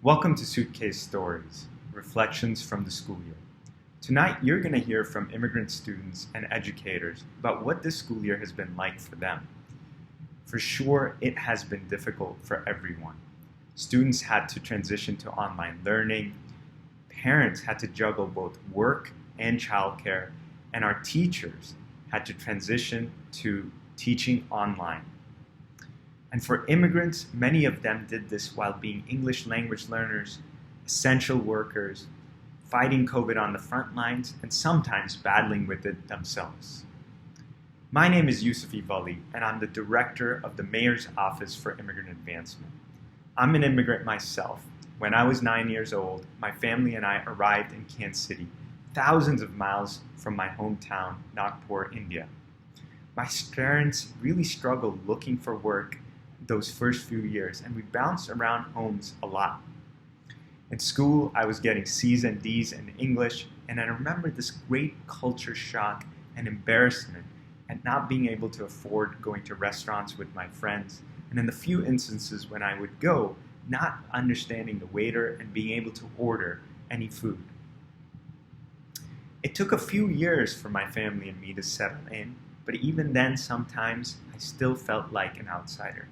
Welcome to Suitcase Stories, Reflections from the School Year. Tonight, you're going to hear from immigrant students and educators about what this school year has been like for them. For sure, it has been difficult for everyone. Students had to transition to online learning, parents had to juggle both work and childcare, and our teachers had to transition to teaching online. And for immigrants, many of them did this while being English language learners, essential workers, fighting COVID on the front lines, and sometimes battling with it themselves. My name is Yusuf Ivali, and I'm the director of the Mayor's Office for Immigrant Advancement. I'm an immigrant myself. When I was 9 years old, my family and I arrived in Kansas City, thousands of miles from my hometown, Nagpur, India. My parents really struggled looking for work those first few years, and we bounced around homes a lot. In school, I was getting C's and D's in English, and I remember this great culture shock and embarrassment at not being able to afford going to restaurants with my friends, and in the few instances when I would go, not understanding the waiter and being able to order any food. It took a few years for my family and me to settle in, but even then, sometimes I still felt like an outsider.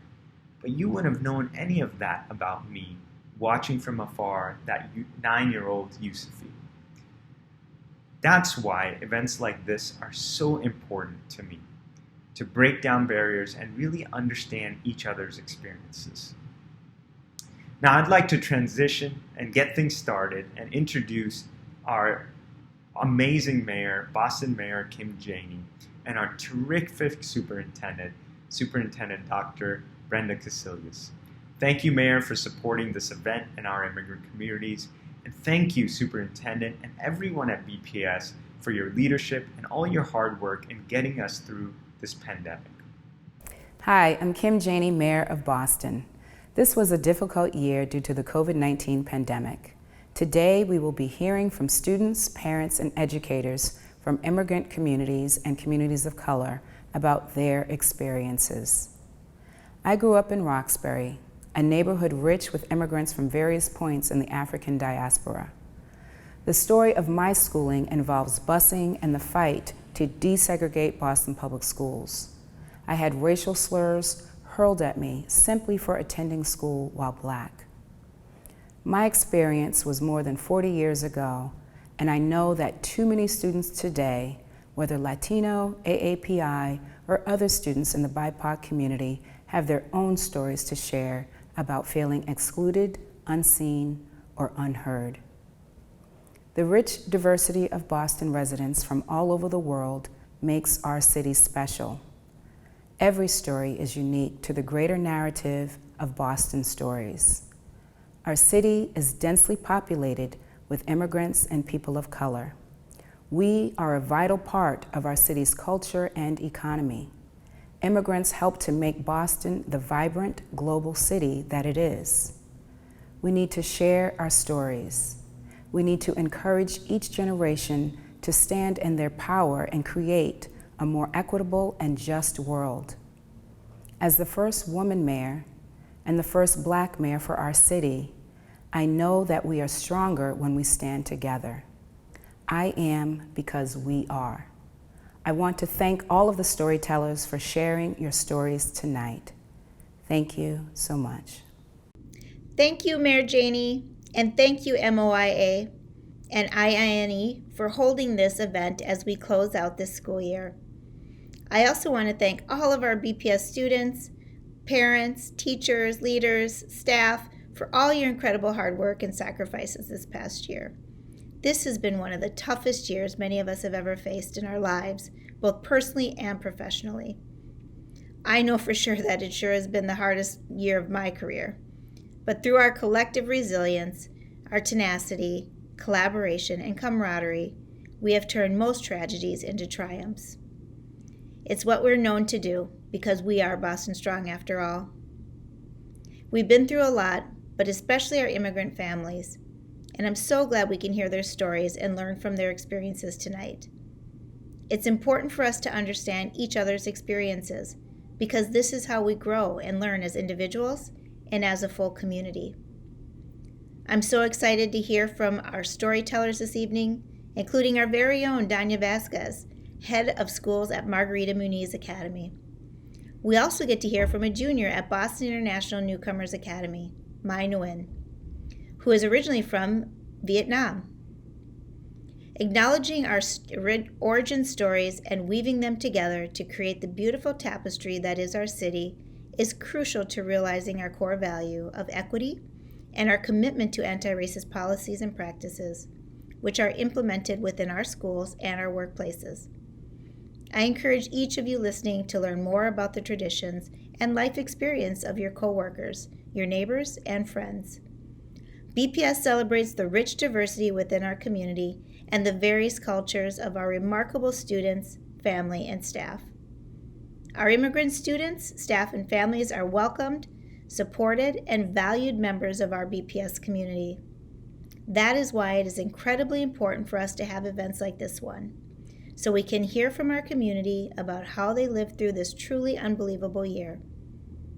But you wouldn't have known any of that about me watching from afar that 9-year-old Yusufi. That's why events like this are so important to me, to break down barriers and really understand each other's experiences. Now I'd like to transition and get things started and introduce our amazing mayor, Boston Mayor Kim Janey, and our terrific Superintendent Dr. Brenda Casillas. Thank you, Mayor, for supporting this event and our immigrant communities. And thank you, Superintendent, and everyone at BPS for your leadership and all your hard work in getting us through this pandemic. Hi, I'm Kim Janey, Mayor of Boston. This was a difficult year due to the COVID-19 pandemic. Today, we will be hearing from students, parents, and educators from immigrant communities and communities of color about their experiences. I grew up in Roxbury, a neighborhood rich with immigrants from various points in the African diaspora. The story of my schooling involves busing and the fight to desegregate Boston public schools. I had racial slurs hurled at me simply for attending school while Black. My experience was more than 40 years ago, and I know that too many students today, whether Latino, AAPI, or other students in the BIPOC community, have their own stories to share about feeling excluded, unseen, or unheard. The rich diversity of Boston residents from all over the world makes our city special. Every story is unique to the greater narrative of Boston stories. Our city is densely populated with immigrants and people of color. We are a vital part of our city's culture and economy. Immigrants help to make Boston the vibrant global city that it is. We need to share our stories. We need to encourage each generation to stand in their power and create a more equitable and just world. As the first woman mayor and the first Black mayor for our city, I know that we are stronger when we stand together. I am because we are. I want to thank all of the storytellers for sharing your stories tonight. Thank you so much. Thank you, Mayor Janey, and thank you, MOIA and IINE, for holding this event as we close out this school year. I also want to thank all of our BPS students, parents, teachers, leaders, staff, for all your incredible hard work and sacrifices this past year. This has been one of the toughest years many of us have ever faced in our lives, both personally and professionally. I know for sure that it sure has been the hardest year of my career. But through our collective resilience, our tenacity, collaboration, and camaraderie, we have turned most tragedies into triumphs. It's what we're known to do because we are Boston Strong after all. We've been through a lot, but especially our immigrant families. And I'm so glad we can hear their stories and learn from their experiences tonight. It's important for us to understand each other's experiences because this is how we grow and learn as individuals and as a full community. I'm so excited to hear from our storytellers this evening, including our very own Danya Vasquez, head of schools at Margarita Muniz Academy. We also get to hear from a junior at Boston International Newcomers Academy, Mai Nguyen, who is originally from Vietnam. Acknowledging our origin stories and weaving them together to create the beautiful tapestry that is our city is crucial to realizing our core value of equity and our commitment to anti-racist policies and practices, which are implemented within our schools and our workplaces. I encourage each of you listening to learn more about the traditions and life experience of your coworkers, your neighbors, and friends. BPS celebrates the rich diversity within our community and the various cultures of our remarkable students, family, and staff. Our immigrant students, staff, and families are welcomed, supported, and valued members of our BPS community. That is why it is incredibly important for us to have events like this one, so we can hear from our community about how they lived through this truly unbelievable year.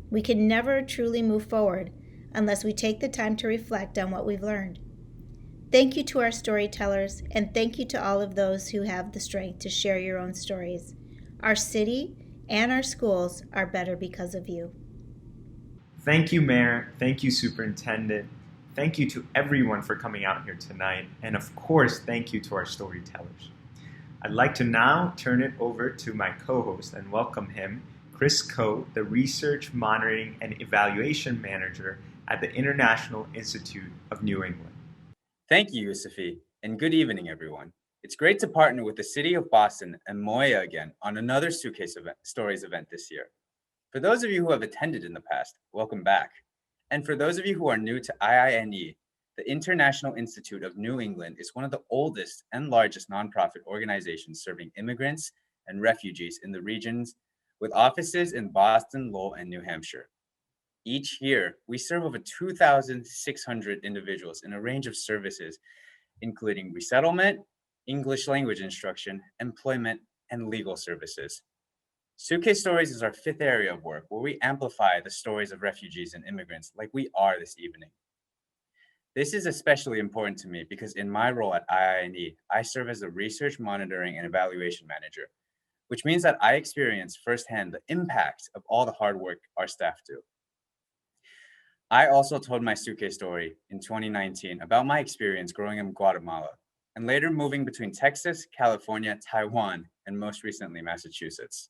We can never truly move forward unless we take the time to reflect on what we've learned. Thank you to our storytellers, and thank you to all of those who have the strength to share your own stories. Our city and our schools are better because of you. Thank you, Mayor. Thank you, Superintendent. Thank you to everyone for coming out here tonight. And of course, thank you to our storytellers. I'd like to now turn it over to my co-host and welcome him, Chris Coe, the Research, Monitoring, and Evaluation Manager at the International Institute of New England. Thank you, Yusufi, and good evening, everyone. It's great to partner with the City of Boston and Moya again on another Suitcase Stories event this year. For those of you who have attended in the past, welcome back. And for those of you who are new to IINE, the International Institute of New England is one of the oldest and largest nonprofit organizations serving immigrants and refugees in the regions, with offices in Boston, Lowell, and New Hampshire. Each year, we serve over 2,600 individuals in a range of services, including resettlement, English language instruction, employment, and legal services. Suitcase Stories is our fifth area of work where we amplify the stories of refugees and immigrants like we are this evening. This is especially important to me because in my role at IINE, I serve as the Research, Monitoring, and Evaluation Manager, which means that I experience firsthand the impact of all the hard work our staff do. I also told my suitcase story in 2019 about my experience growing in Guatemala and later moving between Texas, California, Taiwan, and most recently, Massachusetts.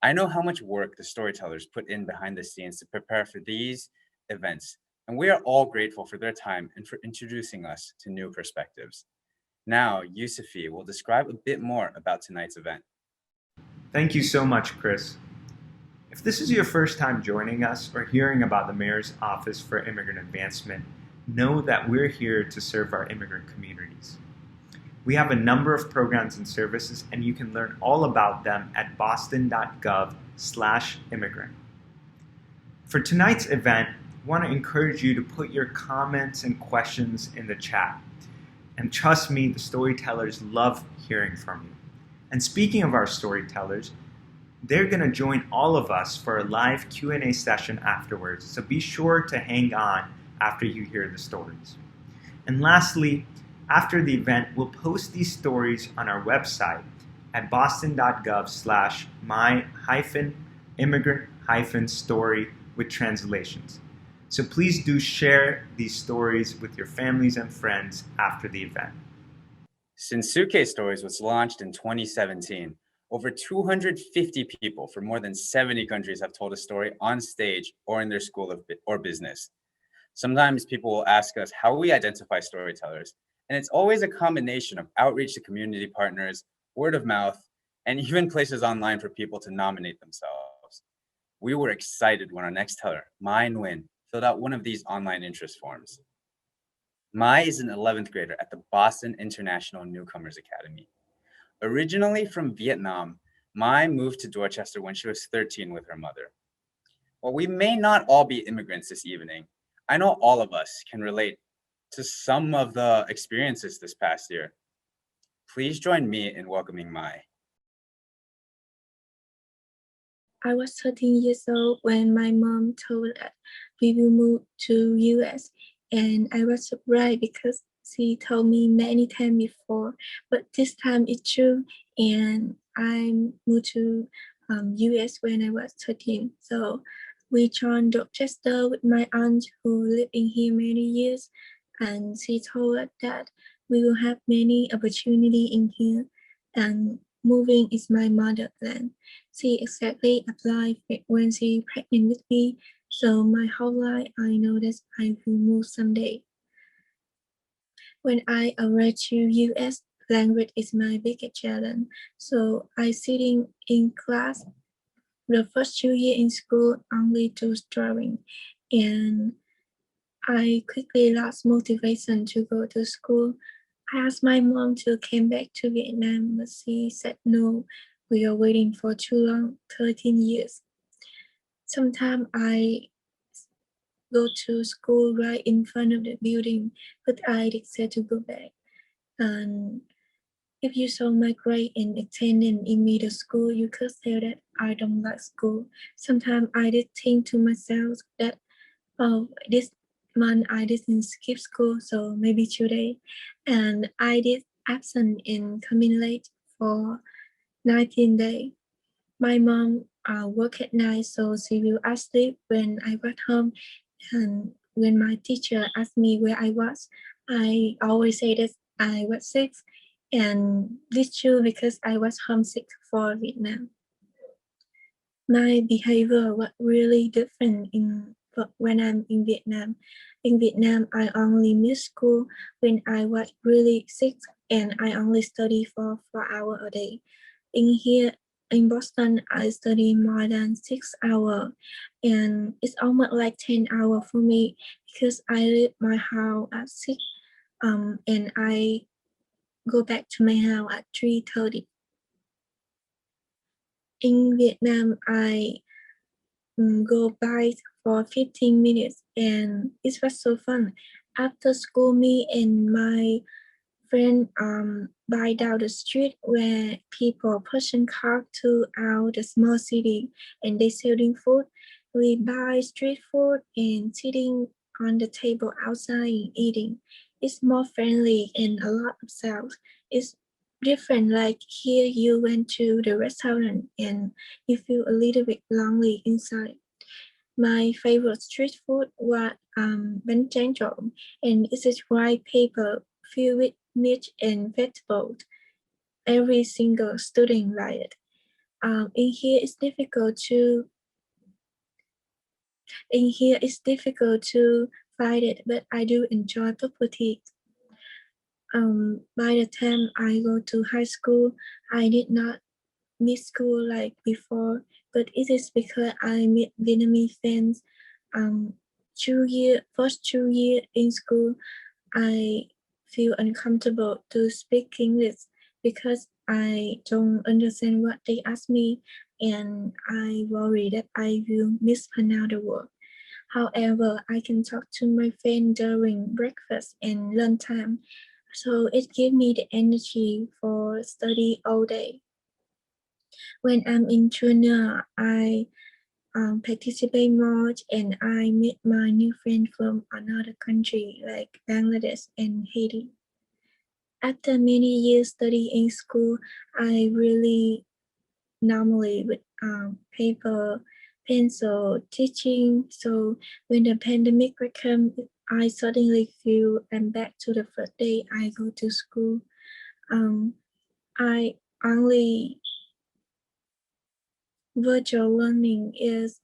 I know how much work the storytellers put in behind the scenes to prepare for these events, and we are all grateful for their time and for introducing us to new perspectives. Now, Yusufi will describe a bit more about tonight's event. Thank you so much, Chris. If this is your first time joining us or hearing about the Mayor's Office for Immigrant Advancement, know that we're here to serve our immigrant communities. We have a number of programs and services, and you can learn all about them at boston.gov/immigrant. For tonight's event, I want to encourage you to put your comments and questions in the chat. And trust me, the storytellers love hearing from you. And speaking of our storytellers, they're going to join all of us for a live Q&A session afterwards, so be sure to hang on after you hear the stories. And lastly, after the event, we'll post these stories on our website at boston.gov/my-immigrant-story with translations. So please do share these stories with your families and friends after the event. Since Suitcase Stories was launched in 2017, over 250 people from more than 70 countries have told a story on stage or in their school or business. Sometimes people will ask us how we identify storytellers, and it's always a combination of outreach to community partners, word of mouth, and even places online for people to nominate themselves. We were excited when our next teller, Mai Nguyen, filled out one of these online interest forms. Mai is an 11th grader at the Boston International Newcomers Academy. Originally from Vietnam, Mai moved to Dorchester when she was 13 with her mother. While we may not all be immigrants this evening, I know all of us can relate to some of the experiences this past year. Please join me in welcoming Mai. I was 13 years old when my mom told us we will move to US and I was surprised because she told me many times before, but this time it's true. And I moved to US when I was 13. So we joined Dorchester with my aunt who lived in here many years, and she told us that we will have many opportunity in here, and moving is my motherland. She exactly applied when she pregnant with me, so my whole life I know that I will move someday. When I arrived to US, language is my biggest challenge. So I sitting in class the first 2 years in school only to drawing, and I quickly lost motivation to go to school. I asked my mom to come back to Vietnam, but she said no. We are waiting for too long, 13 years. Sometimes I go to school right in front of the building, but I decided to go back. And if you saw my grade in attendance in middle school, you could say that I don't like school. Sometimes I did think to myself that, oh, this month I didn't skip school, so maybe today. And I did absent in coming late for 19 days. My mom work at night, so she will asleep when I got home. And when my teacher asked me where I was, I always say that I was sick. And this true because I was homesick for Vietnam. My behavior was really different when I'm in Vietnam. In Vietnam, I only miss school when I was really sick, and I only study for 4 hours a day. In here in Boston, I study more than 6 hours, and it's almost like 10 hours for me because I leave my house at 6, and I go back to my house at 3:30. In Vietnam, I go by for 15 minutes, and it was so fun. After school, me and my friend by down the street where people pushing cart to out the small city, and they selling food. We buy street food and sitting on the table outside and eating. It's more friendly and a lot of sales. It's different. Like here, you went to the restaurant and you feel a little bit lonely inside. My favorite street food was bánh tráng trộn, and it is white paper filled with meat and vegetables. Every single student liked it. In here, it's difficult to find it, but I do enjoy bubble tea. By the time I go to high school, I did not miss school like before, but it is because I met Vietnamese friends. Um, first 2 year in school, I feel uncomfortable to speak English because I don't understand what they ask me, and I worry that I will mispronounce the word. However, I can talk to my friend during breakfast and lunchtime, so it gives me the energy for study all day. When I'm in junior, I participate more and I meet my new friend from another country like Bangladesh and Haiti. After many years studying in school, I really normally with paper, pencil, teaching. So when the pandemic came, I suddenly feel I'm back to the first day I go to school. I only virtual learning is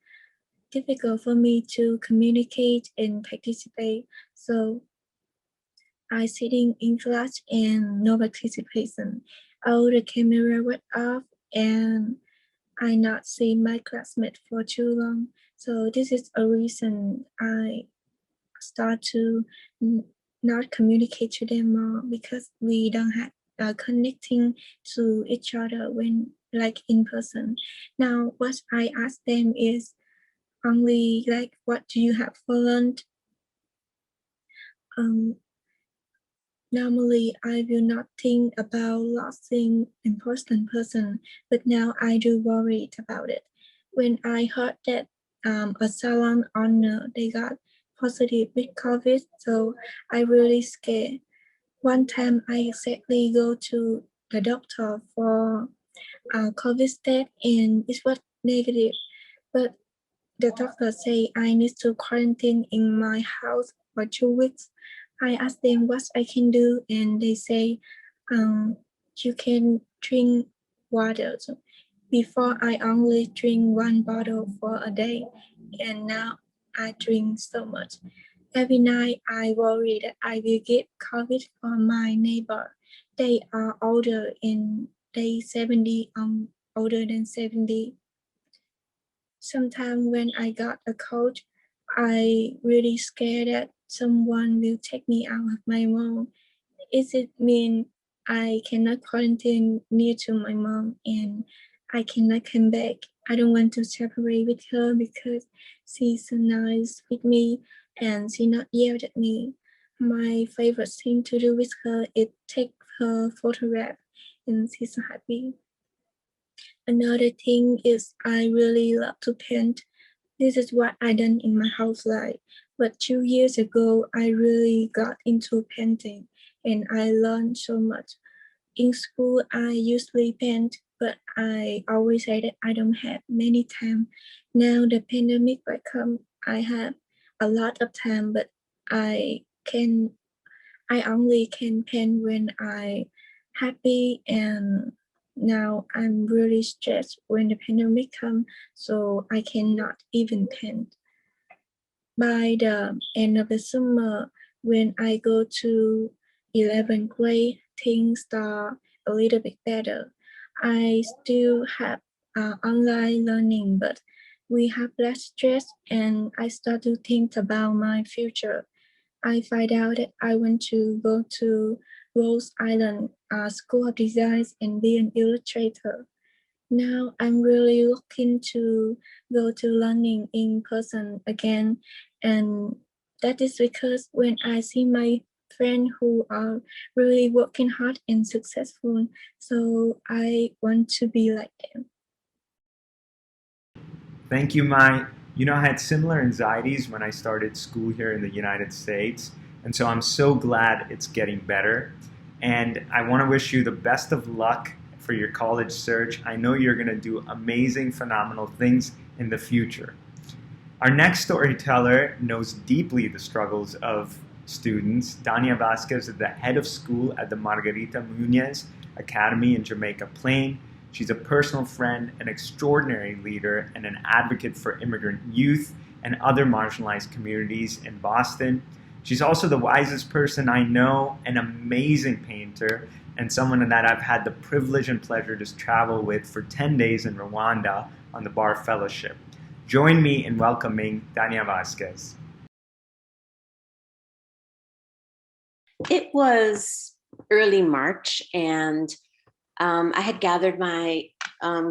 difficult for me to communicate and participate. So I sitting in class and no participation. All the camera went off and I not see my classmate for too long. So this is a reason I start to not communicate to them more because we don't have connecting to each other when like in person. Now what I ask them is only like what do you have for lunch? Um, Normally I will not think about losing important person, but now I do worry about it. When I heard that a salon owner they got positive with COVID, so I really scared. One time I exactly go to the doctor for COVID test and it was negative, but the doctor say I need to quarantine in my house for 2 weeks. I asked them what I can do, and they say, you can drink water. So before I only drink one bottle for a day, and now I drink so much. Every night I worry that I will get COVID from my neighbor. They are older and they 70, older than 70. Sometimes when I got a cold, I really scared that someone will take me out of my mom. Is it mean I cannot quarantine near to my mom and I cannot come back? I don't want to separate with her because she's so nice with me and she not yelled at me. My favorite thing to do with her is take her photograph and she's so happy. Another thing is I really love to paint. This is what I done in my house life. But 2 years ago, I really got into painting and I learned so much. In school, I usually paint, but I always say that I don't have many time. Now the pandemic will come, I have a lot of time, but I only can paint when I happy and now I'm really stressed when the pandemic comes, so I cannot even paint. By the end of the summer, when I go to 11th grade, things start a little bit better. I still have online learning, but we have less stress and I start to think about my future. I find out that I want to go to Rose Island School of Design and be an illustrator. Now I'm really looking to go to learning in person again. And that is because when I see my friends who are really working hard and successful, so I want to be like them. Thank you, Mai. You know, I had similar anxieties when I started school here in the United States, and so I'm so glad it's getting better. And I want to wish you the best of luck for your college search. I know you're going to do amazing, phenomenal things in the future. Our next storyteller knows deeply the struggles of students. Dania Vasquez is the head of school at the Margarita Muñez Academy in Jamaica Plain. She's a personal friend, an extraordinary leader, and an advocate for immigrant youth and other marginalized communities in Boston. She's also the wisest person I know, an amazing painter, and someone that I've had the privilege and pleasure to travel with for 10 days in Rwanda on the Bar Fellowship. Join me in welcoming Dania Vasquez. It was early March, and I had gathered my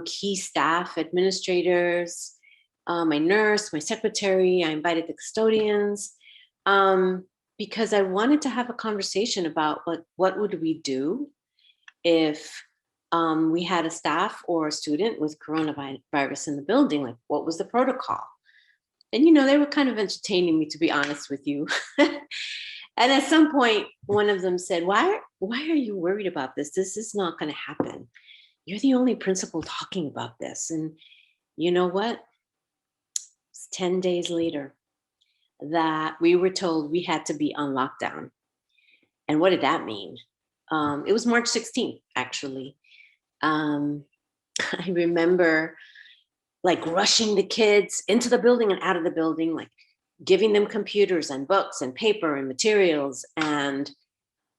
key staff, administrators, my nurse, my secretary. I invited the custodians because I wanted to have a conversation about what would we do if we had a staff or a student with coronavirus in the building. Like, what was the protocol? And, you know, they were kind of entertaining me, to be honest with you. And at some point, one of them said, why are you worried about this? This is not going to happen. You're the only principal talking about this. And you know what? It's 10 days later that we were told we had to be on lockdown. And what did that mean? It was March 16th, actually. I remember like rushing the kids into the building and out of the building, like giving them computers and books and paper and materials, and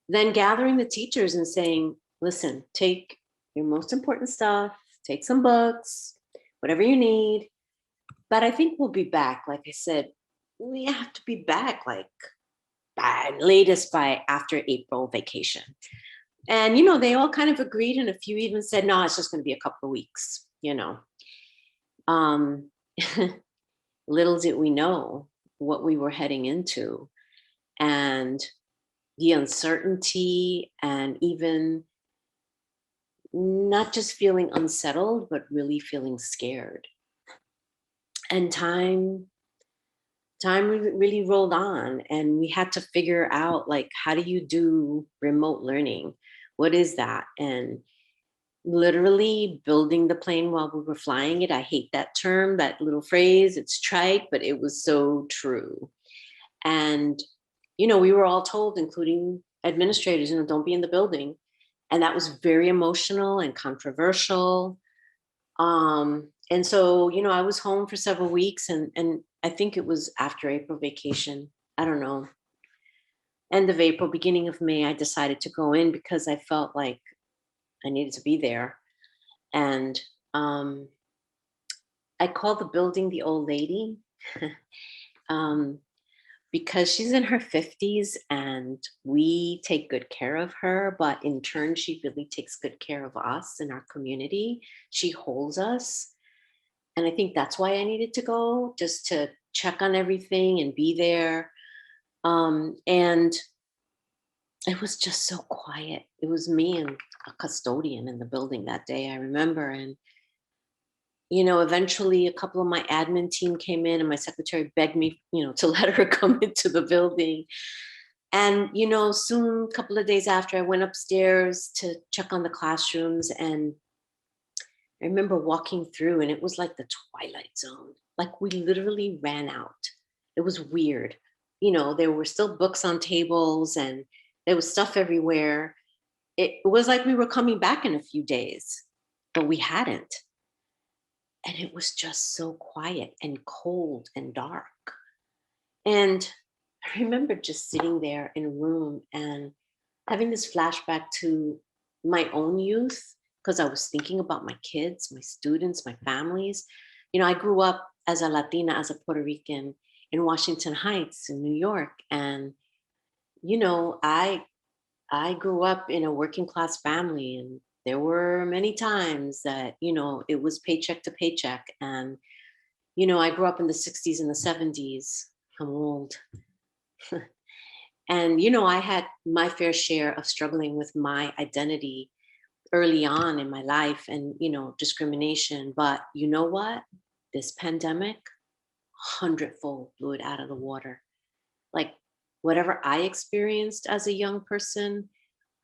then gathering the teachers and saying, listen, take your most important stuff, take some books, whatever you need. But I think we'll be back. Like I said, we have to be back like by latest by after April vacation. And, you know, they all kind of agreed. And a few even said, no, it's just going to be a couple of weeks, you know. Little did we know what we were heading into and the uncertainty, and even not just feeling unsettled, but really feeling scared. And time time really rolled on, and we had to figure out, like, how do you do remote learning? What is that? And literally building the plane while we were flying it. I hate that term, that little phrase. It's trite, but it was so true. And, we were all told, including administrators, don't be in the building. And that was very emotional and controversial. And so, I was home for several weeks, and I think it was after April vacation. I don't know. End of April, beginning of May, I decided to go in because I felt like I needed to be there. And I called the building the old lady because she's in her 50s and we take good care of her. But in turn, she really takes good care of us and our community. She holds us. And I think that's why I needed to go, just to check on everything and be there. And it was just so quiet. It was me and a custodian in the building that day, I remember. And, eventually a couple of my admin team came in and my secretary begged me, to let her come into the building. And, soon, a couple of days after, I went upstairs to check on the classrooms. And I remember walking through and it was like the Twilight Zone. Like we literally ran out. It was weird. There were still books on tables and there was stuff everywhere. It was like we were coming back in a few days, but we hadn't. And it was just so quiet and cold and dark. And I remember just sitting there in a room and having this flashback to my own youth, because I was thinking about my kids, my students, my families. I grew up as a Latina, as a Puerto Rican in Washington Heights in New York. And, I grew up in a working class family, and there were many times that, it was paycheck to paycheck. And, I grew up in the 60s and the 70s. I'm old. And, I had my fair share of struggling with my identity early on in my life and, discrimination. But you know what? This pandemic, hundredfold blew it out of the water. Like whatever I experienced as a young person,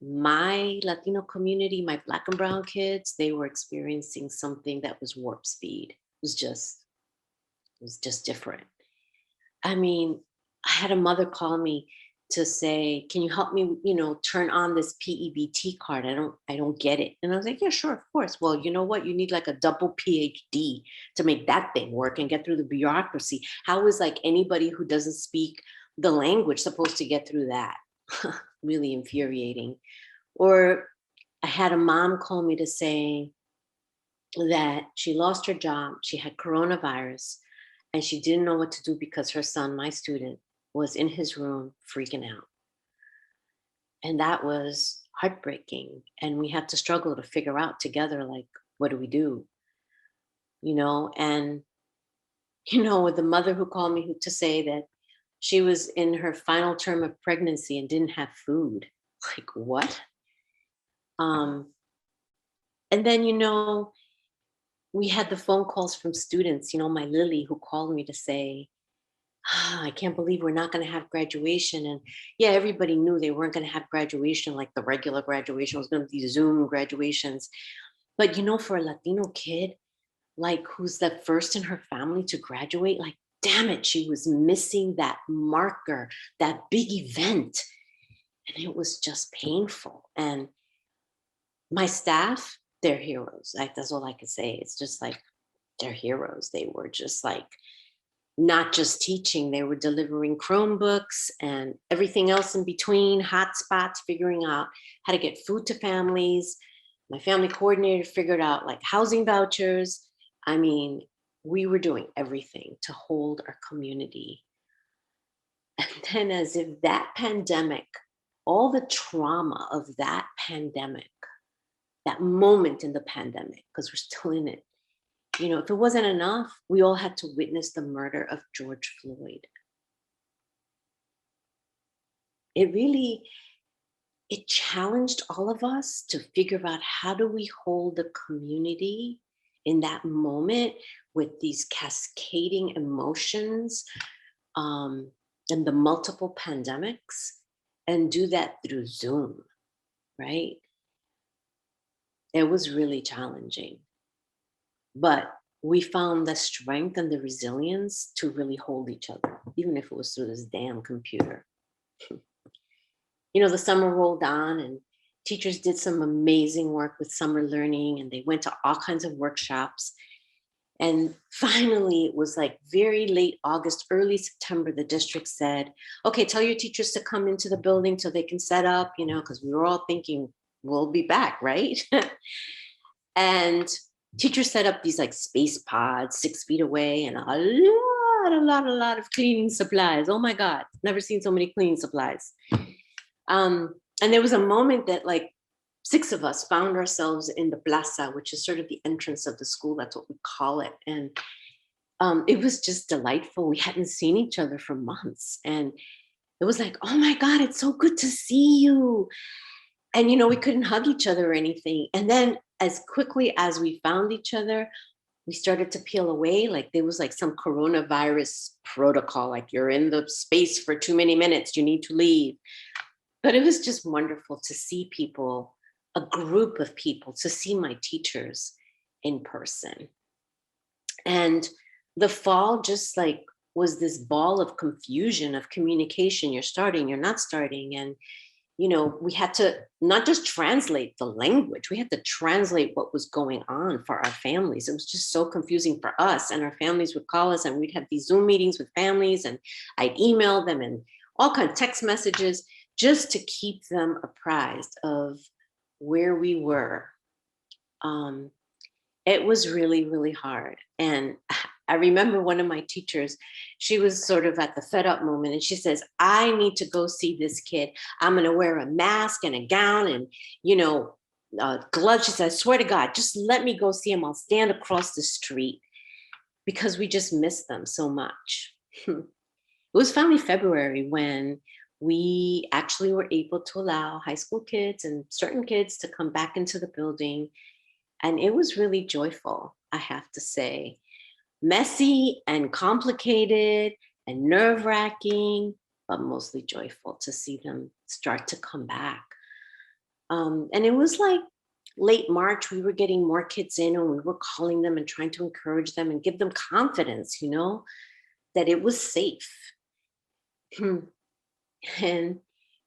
my Latino community, my Black and brown kids, they were experiencing something that was warp speed. It was just different. I mean, I had a mother call me to say, "Can you help me, turn on this PEBT card? I don't get it." And I was like, "Yeah, sure, of course." Well, you know what? You need like a double PhD to make that thing work and get through the bureaucracy. How is like anybody who doesn't speak the language supposed to get through that? Really infuriating. Or I had a mom call me to say that she lost her job, she had coronavirus, and she didn't know what to do because her son, my student, was in his room freaking out. And that was heartbreaking. And we had to struggle to figure out together, like, what do we do? And, with the mother who called me to say that she was in her final term of pregnancy and didn't have food. Like, what? And then, we had the phone calls from students, my Lily, who called me to say, I can't believe we're not going to have graduation. And yeah, everybody knew they weren't going to have graduation like the regular graduation was going to be Zoom graduations. But, for a Latino kid, like who's the first in her family to graduate, like, damn it, she was missing that marker, that big event. And it was just painful. And my staff, they're heroes. That's all I could say. It's just like, they're heroes. They were just like, not just teaching, they were delivering Chromebooks and everything else in between, hotspots, figuring out how to get food to families. My family coordinator figured out like housing vouchers. I mean, we were doing everything to hold our community. And then as if that pandemic, all the trauma of that pandemic, that moment in the pandemic, because we're still in it, if it wasn't enough, we all had to witness the murder of George Floyd. It challenged all of us to figure out how do we hold the community in that moment with these cascading emotions and the multiple pandemics and do that through Zoom, right? It was really challenging. But we found the strength and the resilience to really hold each other, even if it was through this damn computer. You know, the summer rolled on and teachers did some amazing work with summer learning, and they went to all kinds of workshops. And finally, it was like very late August, early September, the district said, okay, tell your teachers to come into the building so they can set up, you know, because we were all thinking we'll be back, right? And teachers set up these like space pods 6 feet away and a lot of cleaning supplies. Oh my God, never seen so many cleaning supplies. And there was a moment that like 6 of us found ourselves in the plaza, which is sort of the entrance of the school. That's what we call it. And it was just delightful. We hadn't seen each other for months. And it was like, oh my God, it's so good to see you. And, you know, we couldn't hug each other or anything. And then as quickly as we found each other, we started to peel away. Like there was like some coronavirus protocol, like you're in the space for too many minutes, you need to leave. But it was just wonderful to see people, a group of people, to see my teachers in person. And the fall just like was this ball of confusion of communication. You're starting, you're not starting. And you know, we had to not just translate the language, we had to translate what was going on for our families. It was just so confusing for us, and our families would call us and we'd have these Zoom meetings with families, and I'd email them and all kinds of text messages just to keep them apprised of where we were. It was really, really hard. And I remember one of my teachers, she was sort of at the fed up moment, and she says, I need to go see this kid. I'm going to wear a mask and a gown and, you know, gloves. She said, I swear to God, just let me go see him. I'll stand across the street, because we just missed them so much. It was finally February when we actually were able to allow high school kids and certain kids to come back into the building. And it was really joyful, I have to say. Messy and complicated and nerve-wracking, but mostly joyful to see them start to come back. And it was like late March, we were getting more kids in, and we were calling them and trying to encourage them and give them confidence, you know, that it was safe. And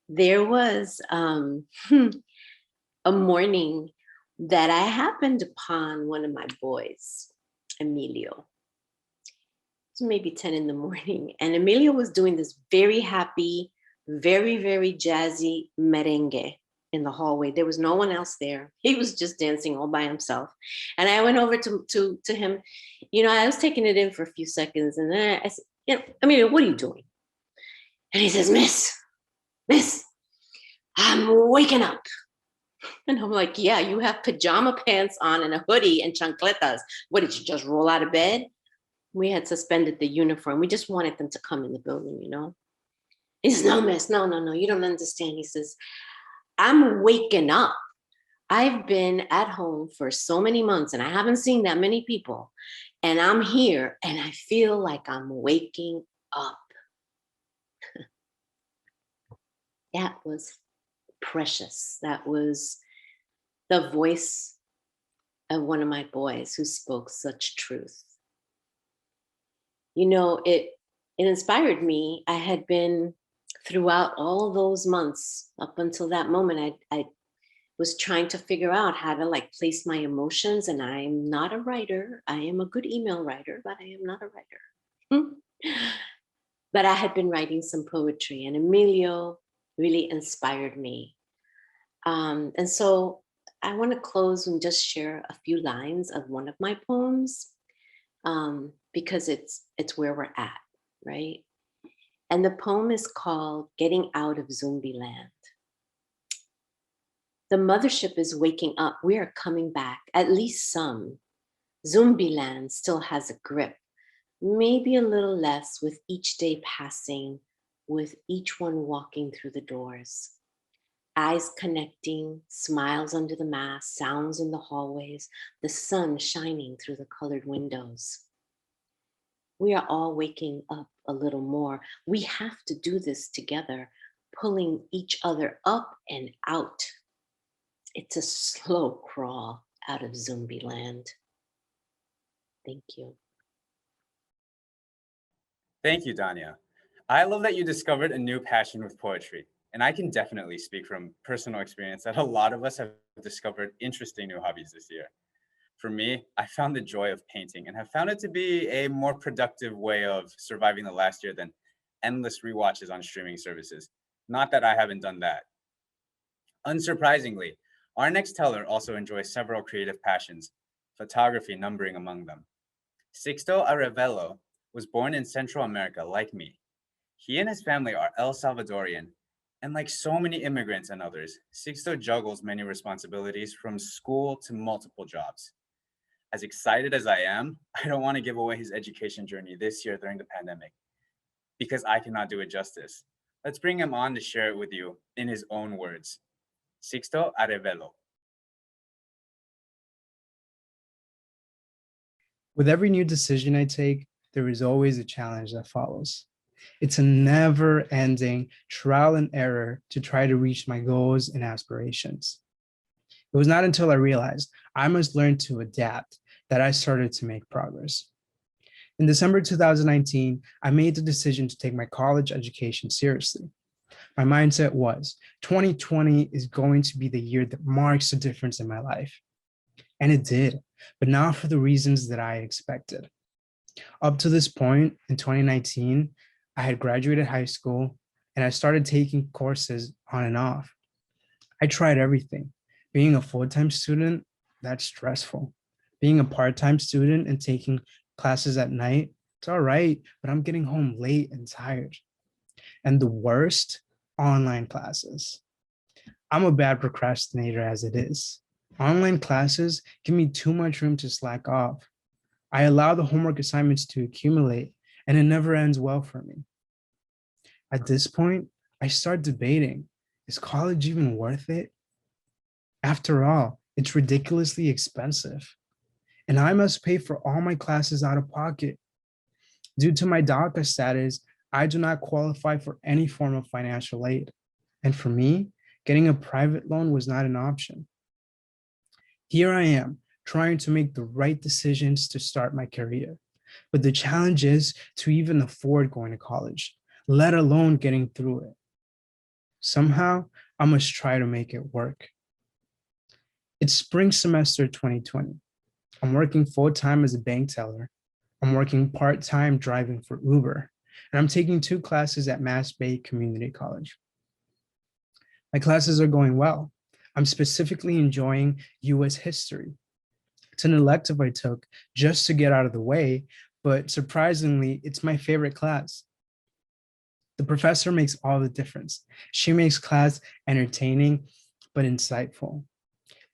there was a morning that I happened upon one of my boys, Emilio. It was maybe 10 in the morning. And Emilio was doing this very happy, very, very jazzy merengue in the hallway. There was no one else there. He was just dancing all by himself. And I went over to him. You know, I was taking it in for a few seconds. And then I said, you know, Emilio, what are you doing? And he says, Miss, I'm waking up. And I'm like, yeah, you have pajama pants on and a hoodie and chancletas. What, did you just roll out of bed? We had suspended the uniform. We just wanted them to come in the building, you know? He says, no, miss, no, you don't understand. He says, I'm waking up. I've been at home for so many months and I haven't seen that many people. And I'm here and I feel like I'm waking up. That was precious. That was the voice of one of my boys who spoke such truth. You know, it inspired me. I had been throughout all those months up until that moment, I was trying to figure out how to like place my emotions. And I'm not a writer. I am a good email writer, but I am not a writer. But I had been writing some poetry, and Emilio really inspired me. And so I want to close and just share a few lines of one of my poems, because it's where we're at, right? And the poem is called Getting Out of Zombie Land. The mothership is waking up. We are coming back, at least some. Zombie land still has a grip, maybe a little less with each day passing, with each one walking through the doors. Eyes connecting, smiles under the mask, sounds in the hallways, the sun shining through the colored windows. We are all waking up a little more. We have to do this together, pulling each other up and out. It's a slow crawl out of zombie land. Thank you. Thank you, Danya. I love that you discovered a new passion with poetry. And I can definitely speak from personal experience that a lot of us have discovered interesting new hobbies this year. For me, I found the joy of painting and have found it to be a more productive way of surviving the last year than endless rewatches on streaming services. Not that I haven't done that. Unsurprisingly, our next teller also enjoys several creative passions, photography numbering among them. Sixto Arevalo was born in Central America like me. He and his family are El Salvadorian, and like so many immigrants and others, Sixto juggles many responsibilities from school to multiple jobs. As excited as I am, I don't want to give away his education journey this year during the pandemic because I cannot do it justice. Let's bring him on to share it with you in his own words. Sixto Arevalo. With every new decision I take, there is always a challenge that follows. It's a never-ending trial and error to try to reach my goals and aspirations. It was not until I realized I must learn to adapt that I started to make progress. In December 2019, I made the decision to take my college education seriously. My mindset was 2020 is going to be the year that marks the difference in my life. And it did, but not for the reasons that I expected. Up to this point in 2019, I had graduated high school and I started taking courses on and off. I tried everything. Being a full-time student, that's stressful. Being a part-time student and taking classes at night, it's all right, but I'm getting home late and tired. And the worst, online classes. I'm a bad procrastinator as it is. Online classes give me too much room to slack off. I allow the homework assignments to accumulate and it never ends well for me. At this point, I start debating, is college even worth it? After all, it's ridiculously expensive. And I must pay for all my classes out of pocket. Due to my DACA status, I do not qualify for any form of financial aid. And for me, getting a private loan was not an option. Here I am, trying to make the right decisions to start my career. But the challenge is to even afford going to college, let alone getting through it. Somehow, I must try to make it work. It's spring semester 2020. I'm working full-time as a bank teller. I'm working part-time driving for Uber, and I'm taking 2 classes at Mass Bay Community College. My classes are going well. I'm specifically enjoying US history. It's an elective I took just to get out of the way, but surprisingly, it's my favorite class. The professor makes all the difference. She makes class entertaining, but insightful.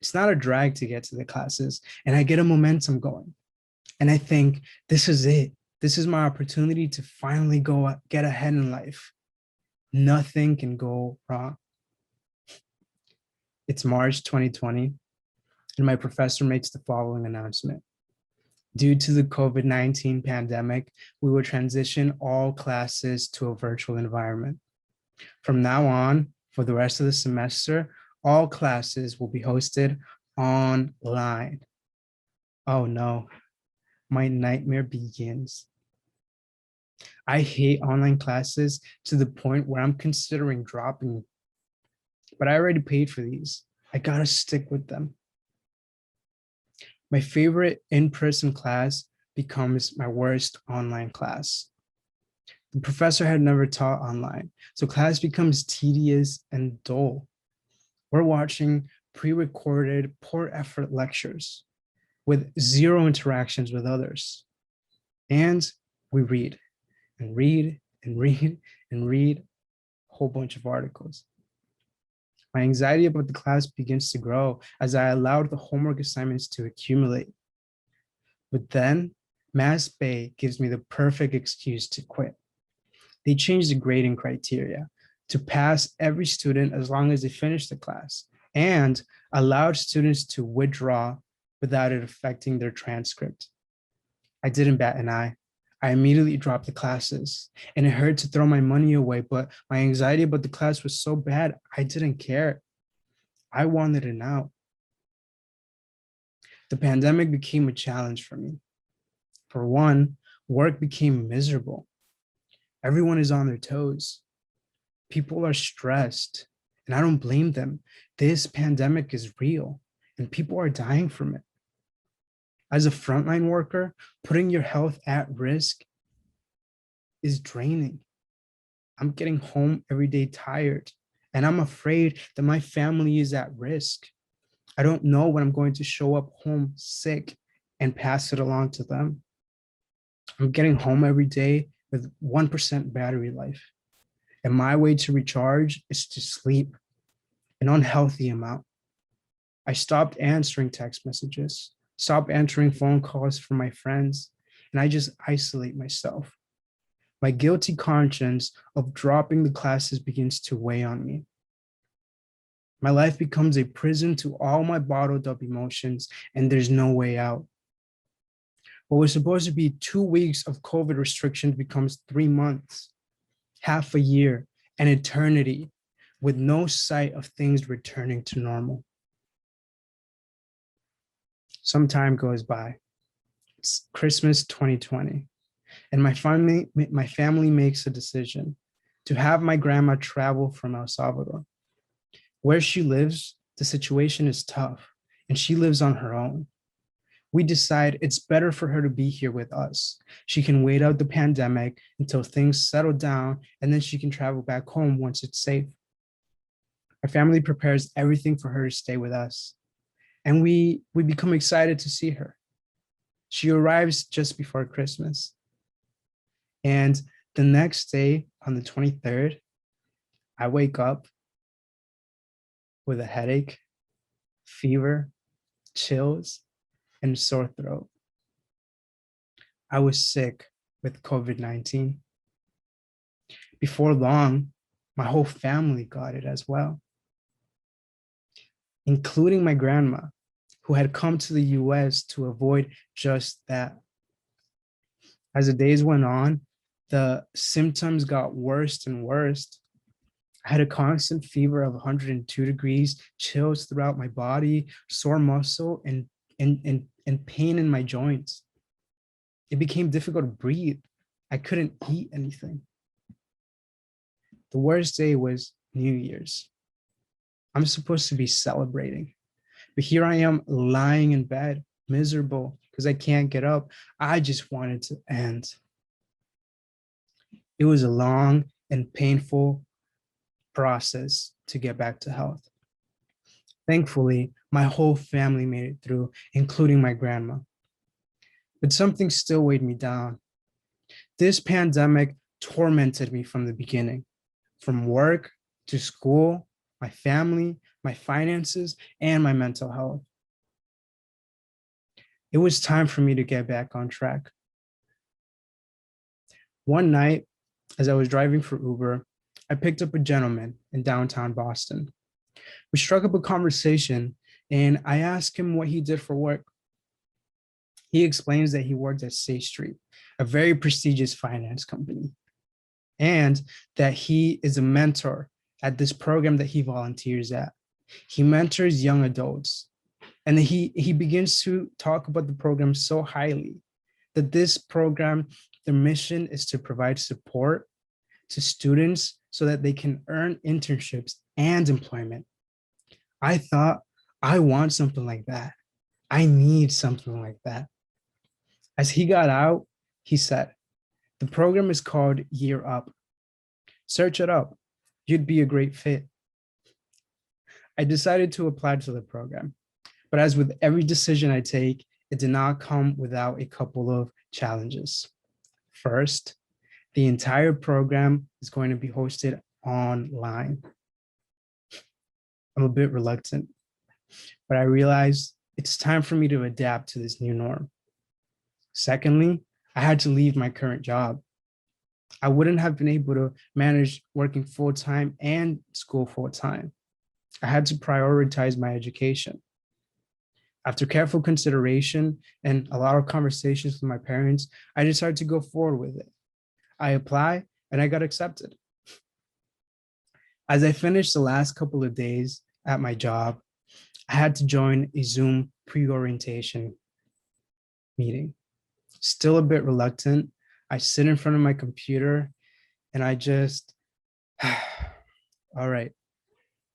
It's not a drag to get to the classes, and I get a momentum going. And I think this is it. This is my opportunity to finally get ahead in life. Nothing can go wrong. It's March 2020, and my professor makes the following announcement. Due to the COVID-19 pandemic, we will transition all classes to a virtual environment. From now on, for the rest of the semester, all classes will be hosted online. Oh no, my nightmare begins. I hate online classes to the point where I'm considering dropping, but I already paid for these. I gotta stick with them. My favorite in-person class becomes my worst online class. The professor had never taught online, so class becomes tedious and dull. We're watching pre-recorded, poor effort lectures with zero interactions with others. And we read and read and read and read a whole bunch of articles. My anxiety about the class begins to grow as I allowed the homework assignments to accumulate. But then Mass Bay gives me the perfect excuse to quit. They changed the grading criteria to pass every student as long as they finish the class and allowed students to withdraw without it affecting their transcript. I didn't bat an eye. I immediately dropped the classes, and it hurt to throw my money away, but my anxiety about the class was so bad, I didn't care. I wanted it out. The pandemic became a challenge for me. For one, work became miserable. Everyone is on their toes. People are stressed, and I don't blame them. This pandemic is real, and people are dying from it. As a frontline worker, putting your health at risk is draining. I'm getting home every day tired, and I'm afraid that my family is at risk. I don't know when I'm going to show up home sick and pass it along to them. I'm getting home every day with 1% battery life, and my way to recharge is to sleep, an unhealthy amount. I stopped answering text messages, stopped answering phone calls from my friends, and I just isolate myself. My guilty conscience of dropping the classes begins to weigh on me. My life becomes a prison to all my bottled up emotions, and there's no way out. What was supposed to be 2 weeks of COVID restrictions becomes 3 months, half a year, an eternity, with no sight of things returning to normal. Some time goes by. It's Christmas 2020, and my family makes a decision to have my grandma travel from El Salvador. Where she lives, the situation is tough, and she lives on her own. We decide it's better for her to be here with us. She can wait out the pandemic until things settle down, and then she can travel back home once it's safe. Our family prepares everything for her to stay with us, and we become excited to see her. She arrives just before Christmas. And the next day, on the 23rd, I wake up with a headache, fever, chills, and sore throat. I was sick with COVID-19. Before long, my whole family got it as well, including my grandma, who had come to the US to avoid just that. As the days went on, the symptoms got worse and worse. I had a constant fever of 102 degrees, chills throughout my body, sore muscle, and pain in my joints. It became difficult to breathe. I couldn't eat anything. The worst day was New Year's. I'm supposed to be celebrating, but here I am lying in bed, miserable because I can't get up. I just wanted to end. It was a long and painful process to get back to health. Thankfully, my whole family made it through, including my grandma. But something still weighed me down. This pandemic tormented me from the beginning, from work to school, my family, my finances, and my mental health. It was time for me to get back on track. One night, as I was driving for Uber, I picked up a gentleman in downtown Boston. We struck up a conversation, and I asked him what he did for work. He explains that he worked at State Street, a very prestigious finance company, and that he is a mentor at this program that he volunteers at. He mentors young adults, and he begins to talk about the program so highly that this program, their mission is to provide support to students so that they can earn internships and employment. I thought, I want something like that. I need something like that. As he got out, he said, the program is called Year Up. Search it up. You'd be a great fit. I decided to apply to the program, but as with every decision I take, it did not come without a couple of challenges. First, the entire program is going to be hosted online. I'm a bit reluctant, but I realized it's time for me to adapt to this new norm. Secondly, I had to leave my current job. I wouldn't have been able to manage working full-time and school full-time. I had to prioritize my education. After careful consideration and a lot of conversations with my parents, I decided to go forward with it. I applied and I got accepted. As I finished the last couple of days at my job, I had to join a Zoom pre-orientation meeting. Still a bit reluctant, I sit in front of my computer and I just, all right,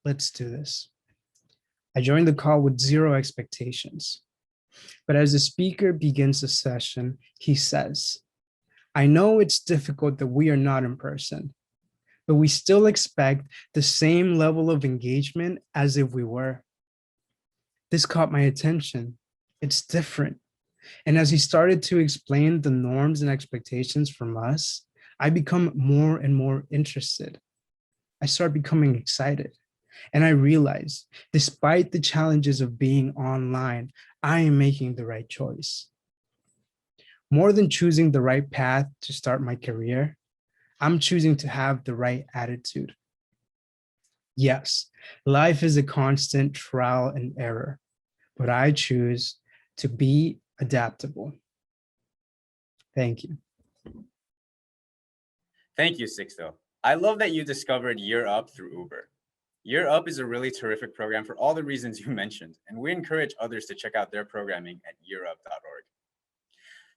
let's do this. I joined the call with zero expectations. But as the speaker begins the session, he says, I know it's difficult that we are not in person, but we still expect the same level of engagement as if we were. This caught my attention. It's different. And as he started to explain the norms and expectations from us, I become more and more interested. I start becoming excited. And I realize, despite the challenges of being online, I am making the right choice. More than choosing the right path to start my career, I'm choosing to have the right attitude. Yes, life is a constant trial and error, but I choose to be adaptable. Thank you. Thank you, Sixto. I love that you discovered Year Up through Uber. Year Up is a really terrific program for all the reasons you mentioned, and we encourage others to check out their programming at yearup.org.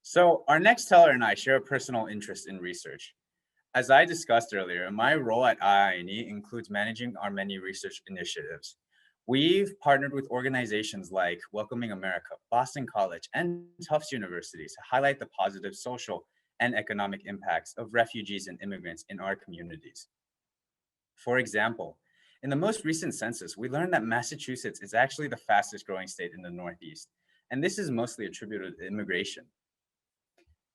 So our next teller and I share a personal interest in research. As I discussed earlier, my role at IINE includes managing our many research initiatives. We've partnered with organizations like Welcoming America, Boston College, and Tufts University to highlight the positive social and economic impacts of refugees and immigrants in our communities. For example, in the most recent census, we learned that Massachusetts is actually the fastest growing state in the Northeast, and this is mostly attributed to immigration.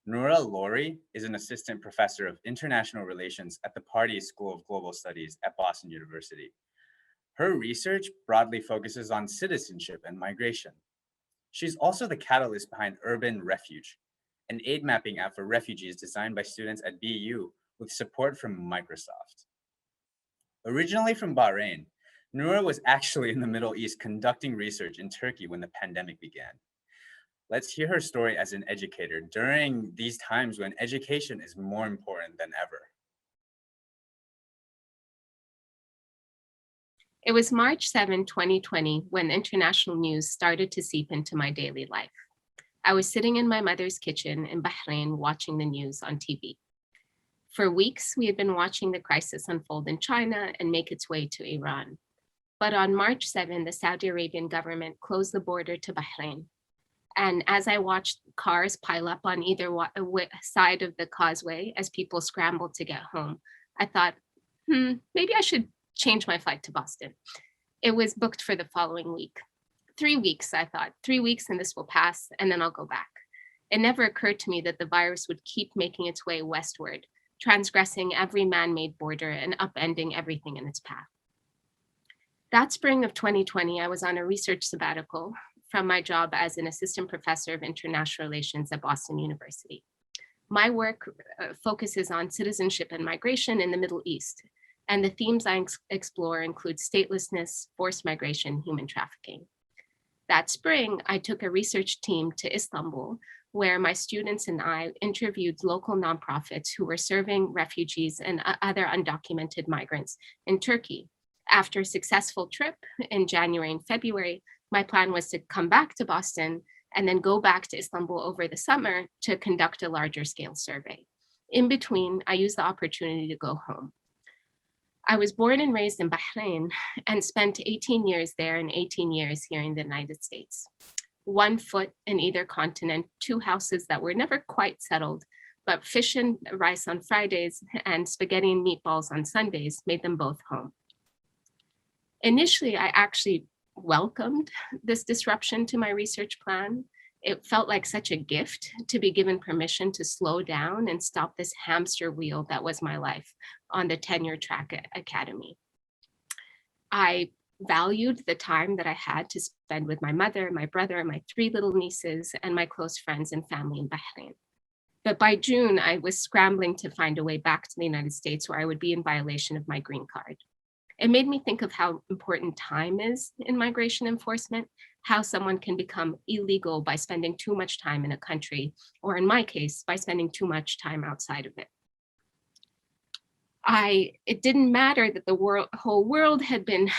Noura Lori is an assistant professor of international relations at the Pardee School of Global Studies at Boston University. Her research broadly focuses on citizenship and migration. She's also the catalyst behind Urban Refuge, an aid mapping app for refugees designed by students at BU with support from Microsoft. Originally from Bahrain, Noura was actually in the Middle East conducting research in Turkey when the pandemic began. Let's hear her story as an educator during these times when education is more important than ever. It was March 7, 2020, when international news started to seep into my daily life. I was sitting in my mother's kitchen in Bahrain watching the news on TV. For weeks, we had been watching the crisis unfold in China and make its way to Iran. But on March 7, the Saudi Arabian government closed the border to Bahrain. And as I watched cars pile up on either side of the causeway as people scrambled to get home, I thought, maybe I should change my flight to Boston. It was booked for the following week. 3 weeks, I thought, 3 weeks and this will pass and then I'll go back. It never occurred to me that the virus would keep making its way westward, transgressing every man-made border and upending everything in its path. That spring of 2020, I was on a research sabbatical from my job as an assistant professor of international relations at Boston University. My work focuses on citizenship and migration in the Middle East, and the themes I explore include statelessness, forced migration, human trafficking. That spring, I took a research team to Istanbul, where my students and I interviewed local nonprofits who were serving refugees and other undocumented migrants in Turkey. After a successful trip in January and February, my plan was to come back to Boston and then go back to Istanbul over the summer to conduct a larger scale survey. In between, I used the opportunity to go home. I was born and raised in Bahrain and spent 18 years there and 18 years here in the United States. 1 foot in either continent, 2 houses that were never quite settled, but fish and rice on Fridays and spaghetti and meatballs on Sundays made them both home. Initially, I actually welcomed this disruption to my research plan. It felt like such a gift to be given permission to slow down and stop this hamster wheel that was my life on the tenure track at Academy. I valued the time that I had to spend with my mother, my brother, my 3 little nieces, and my close friends and family in Bahrain. But by June, I was scrambling to find a way back to the United States where I would be in violation of my green card. It made me think of how important time is in migration enforcement, how someone can become illegal by spending too much time in a country, or in my case, by spending too much time outside of it. It didn't matter that the whole world had been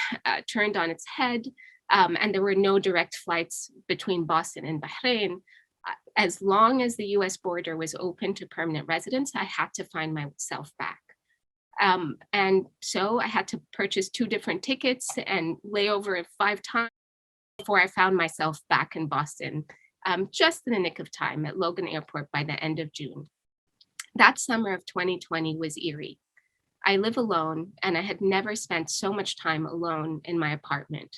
turned on its head, and there were no direct flights between Boston and Bahrain. As long as the US border was open to permanent residents, I had to find myself back. And so I had to purchase 2 different tickets and lay over 5 times before I found myself back in Boston, just in the nick of time at Logan Airport by the end of June. That summer of 2020 was eerie. I live alone, and I had never spent so much time alone in my apartment,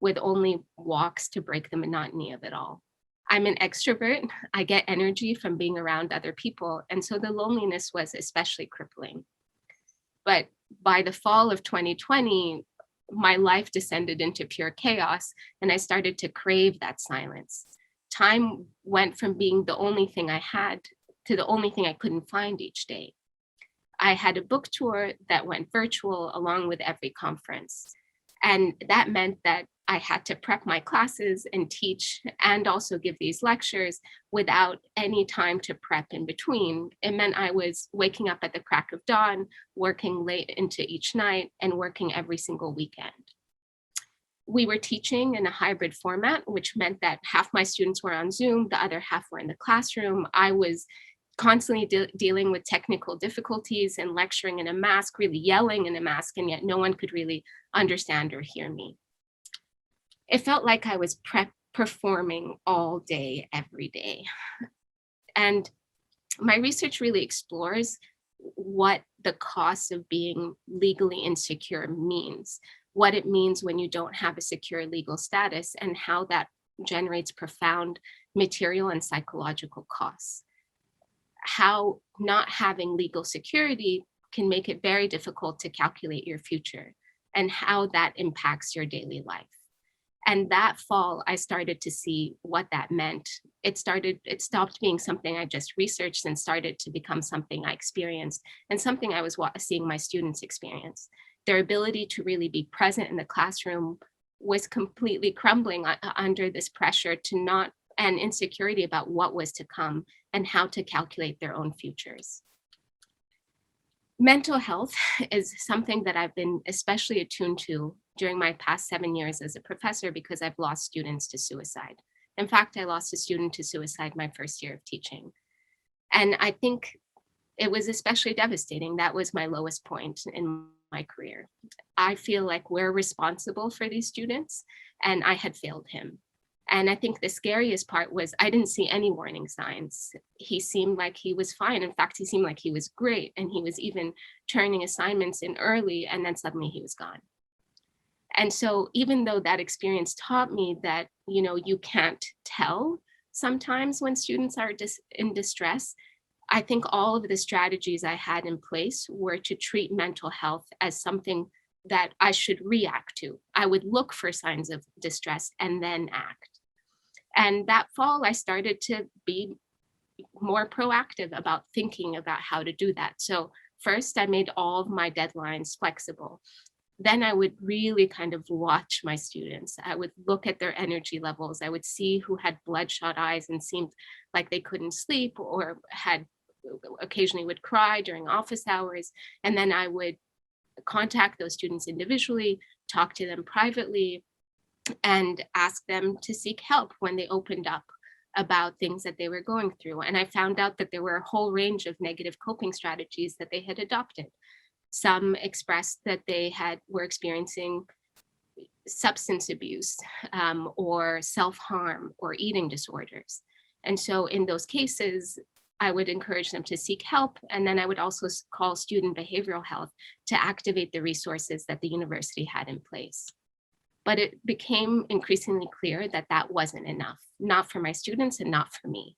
with only walks to break the monotony of it all. I'm an extrovert. I get energy from being around other people, and so the loneliness was especially crippling. But by the fall of 2020, my life descended into pure chaos, and I started to crave that silence. Time went from being the only thing I had to the only thing I couldn't find each day. I had a book tour that went virtual along with every conference. And that meant that I had to prep my classes and teach and also give these lectures without any time to prep in between. It meant I was waking up at the crack of dawn, working late into each night, and working every single weekend. We were teaching in a hybrid format, which meant that half my students were on Zoom, the other half were in the classroom. I was constantly dealing with technical difficulties and lecturing in a mask, really yelling in a mask, and yet no one could really understand or hear me. It felt like I was performing all day, every day. And my research really explores what the cost of being legally insecure means, what it means when you don't have a secure legal status, and how that generates profound material and psychological costs. How not having legal security can make it very difficult to calculate your future, and how that impacts your daily life. And that fall, I started to see what that meant. It stopped being something I just researched and started to become something I experienced, and something I was seeing my students experience. Their ability to really be present in the classroom was completely crumbling under this pressure and insecurity about what was to come and how to calculate their own futures. Mental health is something that I've been especially attuned to during my past 7 years as a professor, because I've lost students to suicide. In fact, I lost a student to suicide my first year of teaching. And I think it was especially devastating. That was my lowest point in my career. I feel like we're responsible for these students, and I had failed him. And I think the scariest part was I didn't see any warning signs. He seemed like he was fine. In fact, he seemed like he was great. And he was even turning assignments in early, and then suddenly he was gone. And so even though that experience taught me that, you can't tell sometimes when students are in distress, I think all of the strategies I had in place were to treat mental health as something that I should react to. I would look for signs of distress and then act. And that fall, I started to be more proactive about thinking about how to do that. So first, I made all of my deadlines flexible. Then I would really kind of watch my students. I would look at their energy levels. I would see who had bloodshot eyes and seemed like they couldn't sleep, or had occasionally would cry during office hours. And then I would contact those students individually, talk to them privately, and ask them to seek help when they opened up about things that they were going through. And I found out that there were a whole range of negative coping strategies that they had adopted. Some expressed that they were experiencing substance abuse, or self-harm, or eating disorders. And so in those cases, I would encourage them to seek help. And then I would also call student behavioral health to activate the resources that the university had in place. But it became increasingly clear that that wasn't enough, not for my students and not for me.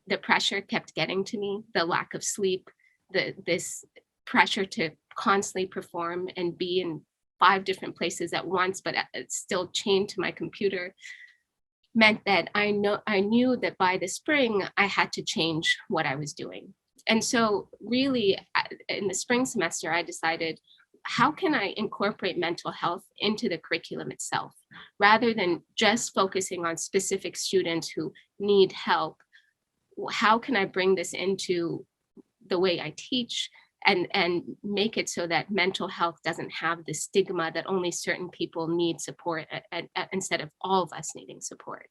The pressure kept getting to me, the lack of sleep, this pressure to constantly perform and be in 5 different places at once, but it's still chained to my computer, meant that I knew that by the spring, I had to change what I was doing. And so really, in the spring semester, I decided, how can I incorporate mental health into the curriculum itself, rather than just focusing on specific students who need help? How can I bring this into the way I teach and make it so that mental health doesn't have the stigma that only certain people need support instead of all of us needing support?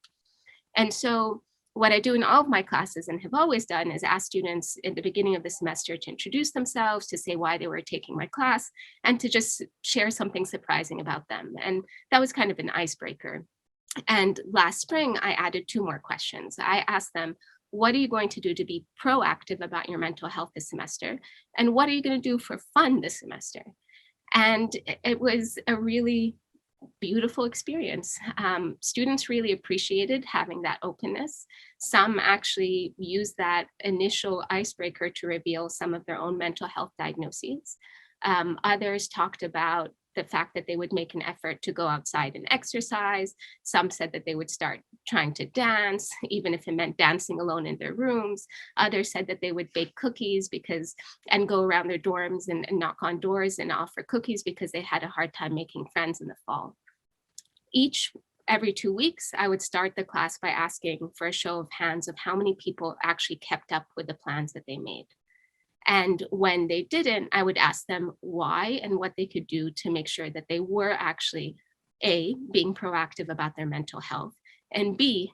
And so what I do in all of my classes and have always done is ask students in the beginning of the semester to introduce themselves, to say why they were taking my class, and to just share something surprising about them. And that was kind of an icebreaker. And last spring, I added 2 more questions. I asked them, what are you going to do to be proactive about your mental health this semester? And what are you going to do for fun this semester? And it was a really beautiful experience. Students really appreciated having that openness. Some actually used that initial icebreaker to reveal some of their own mental health diagnoses. Others talked about the fact that they would make an effort to go outside and exercise. Some said that they would start trying to dance, even if it meant dancing alone in their rooms. Others said that they would bake cookies and go around their dorms and knock on doors and offer cookies because they had a hard time making friends in the fall. Every 2 weeks, I would start the class by asking for a show of hands of how many people actually kept up with the plans that they made. And when they didn't, I would ask them why and what they could do to make sure that they were actually, A, being proactive about their mental health, and B,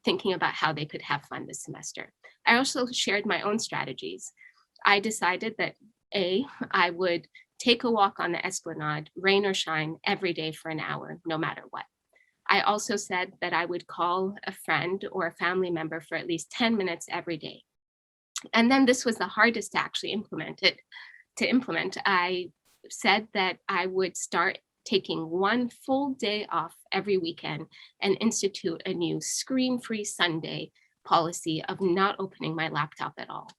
thinking about how they could have fun this semester. I also shared my own strategies. I decided that A, I would take a walk on the Esplanade, rain or shine, every day for an hour, no matter what. I also said that I would call a friend or a family member for at least 10 minutes every day. And then this was the hardest to actually implement. I said that I would start taking 1 full day off every weekend and institute a new screen-free Sunday policy of not opening my laptop at all.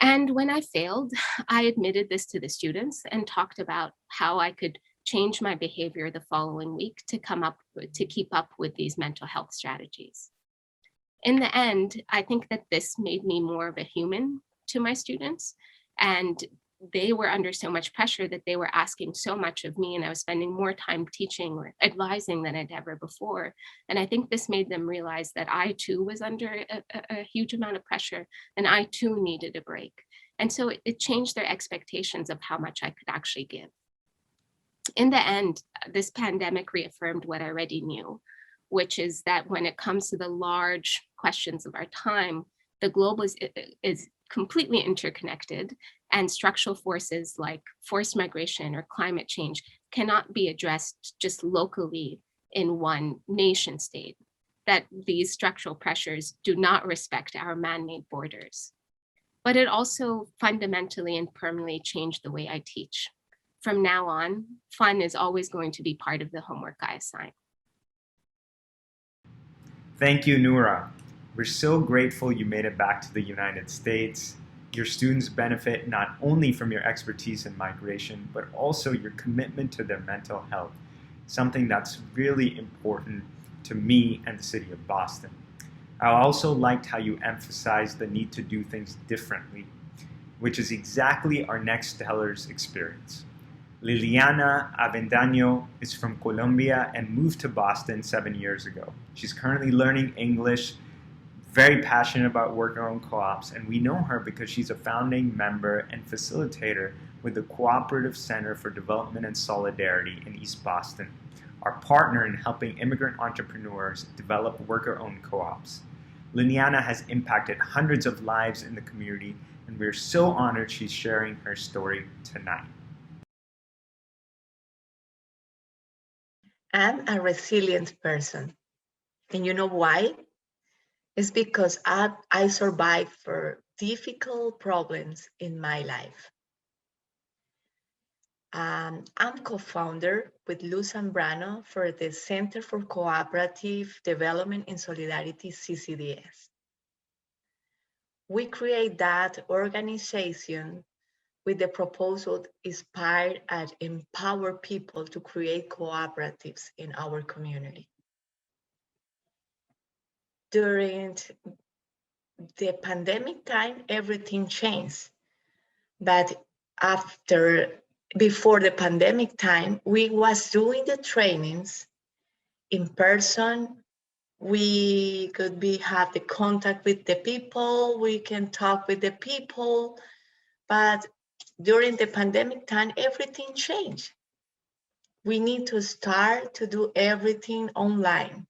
And when I failed, I admitted this to the students and talked about how I could change my behavior the following week to keep up with these mental health strategies. In the end, I think that this made me more of a human to my students, and they were under so much pressure that they were asking so much of me, and I was spending more time teaching or advising than I'd ever before. And I think this made them realize that I too was under a huge amount of pressure, and I too needed a break. And so it changed their expectations of how much I could actually give. In the end, this pandemic reaffirmed what I already knew, which is that when it comes to the large questions of our time, the globe is completely interconnected, and structural forces like forced migration or climate change cannot be addressed just locally in one nation state, that these structural pressures do not respect our man-made borders. But it also fundamentally and permanently changed the way I teach. From now on, fun is always going to be part of the homework I assign. Thank you, Noura. We're so grateful you made it back to the United States. Your students benefit not only from your expertise in migration, but also your commitment to their mental health, something that's really important to me and the city of Boston. I also liked how you emphasized the need to do things differently, which is exactly our next teller's experience. Liliana Avendaño is from Colombia and moved to Boston 7 years ago. She's currently learning English, very passionate about working on co-ops, and we know her because she's a founding member and facilitator with the Cooperative Center for Development and Solidarity in East Boston, our partner in helping immigrant entrepreneurs develop worker-owned co-ops. Liliana has impacted hundreds of lives in the community, and we're so honored she's sharing her story tonight. I'm a resilient person. And you know why? It's because I survived for difficult problems in my life. I'm co-founder with Luz Zambrano for the Center for Cooperative Development and Solidarity, CCDS. We create that organization with the proposal to inspire and empower people to create cooperatives in our community. During the pandemic time, everything changed. But after before the pandemic time, we was doing the trainings in person. We could have the contact with the people, we can talk with the people, but during the pandemic time, everything changed. We need to start to do everything online.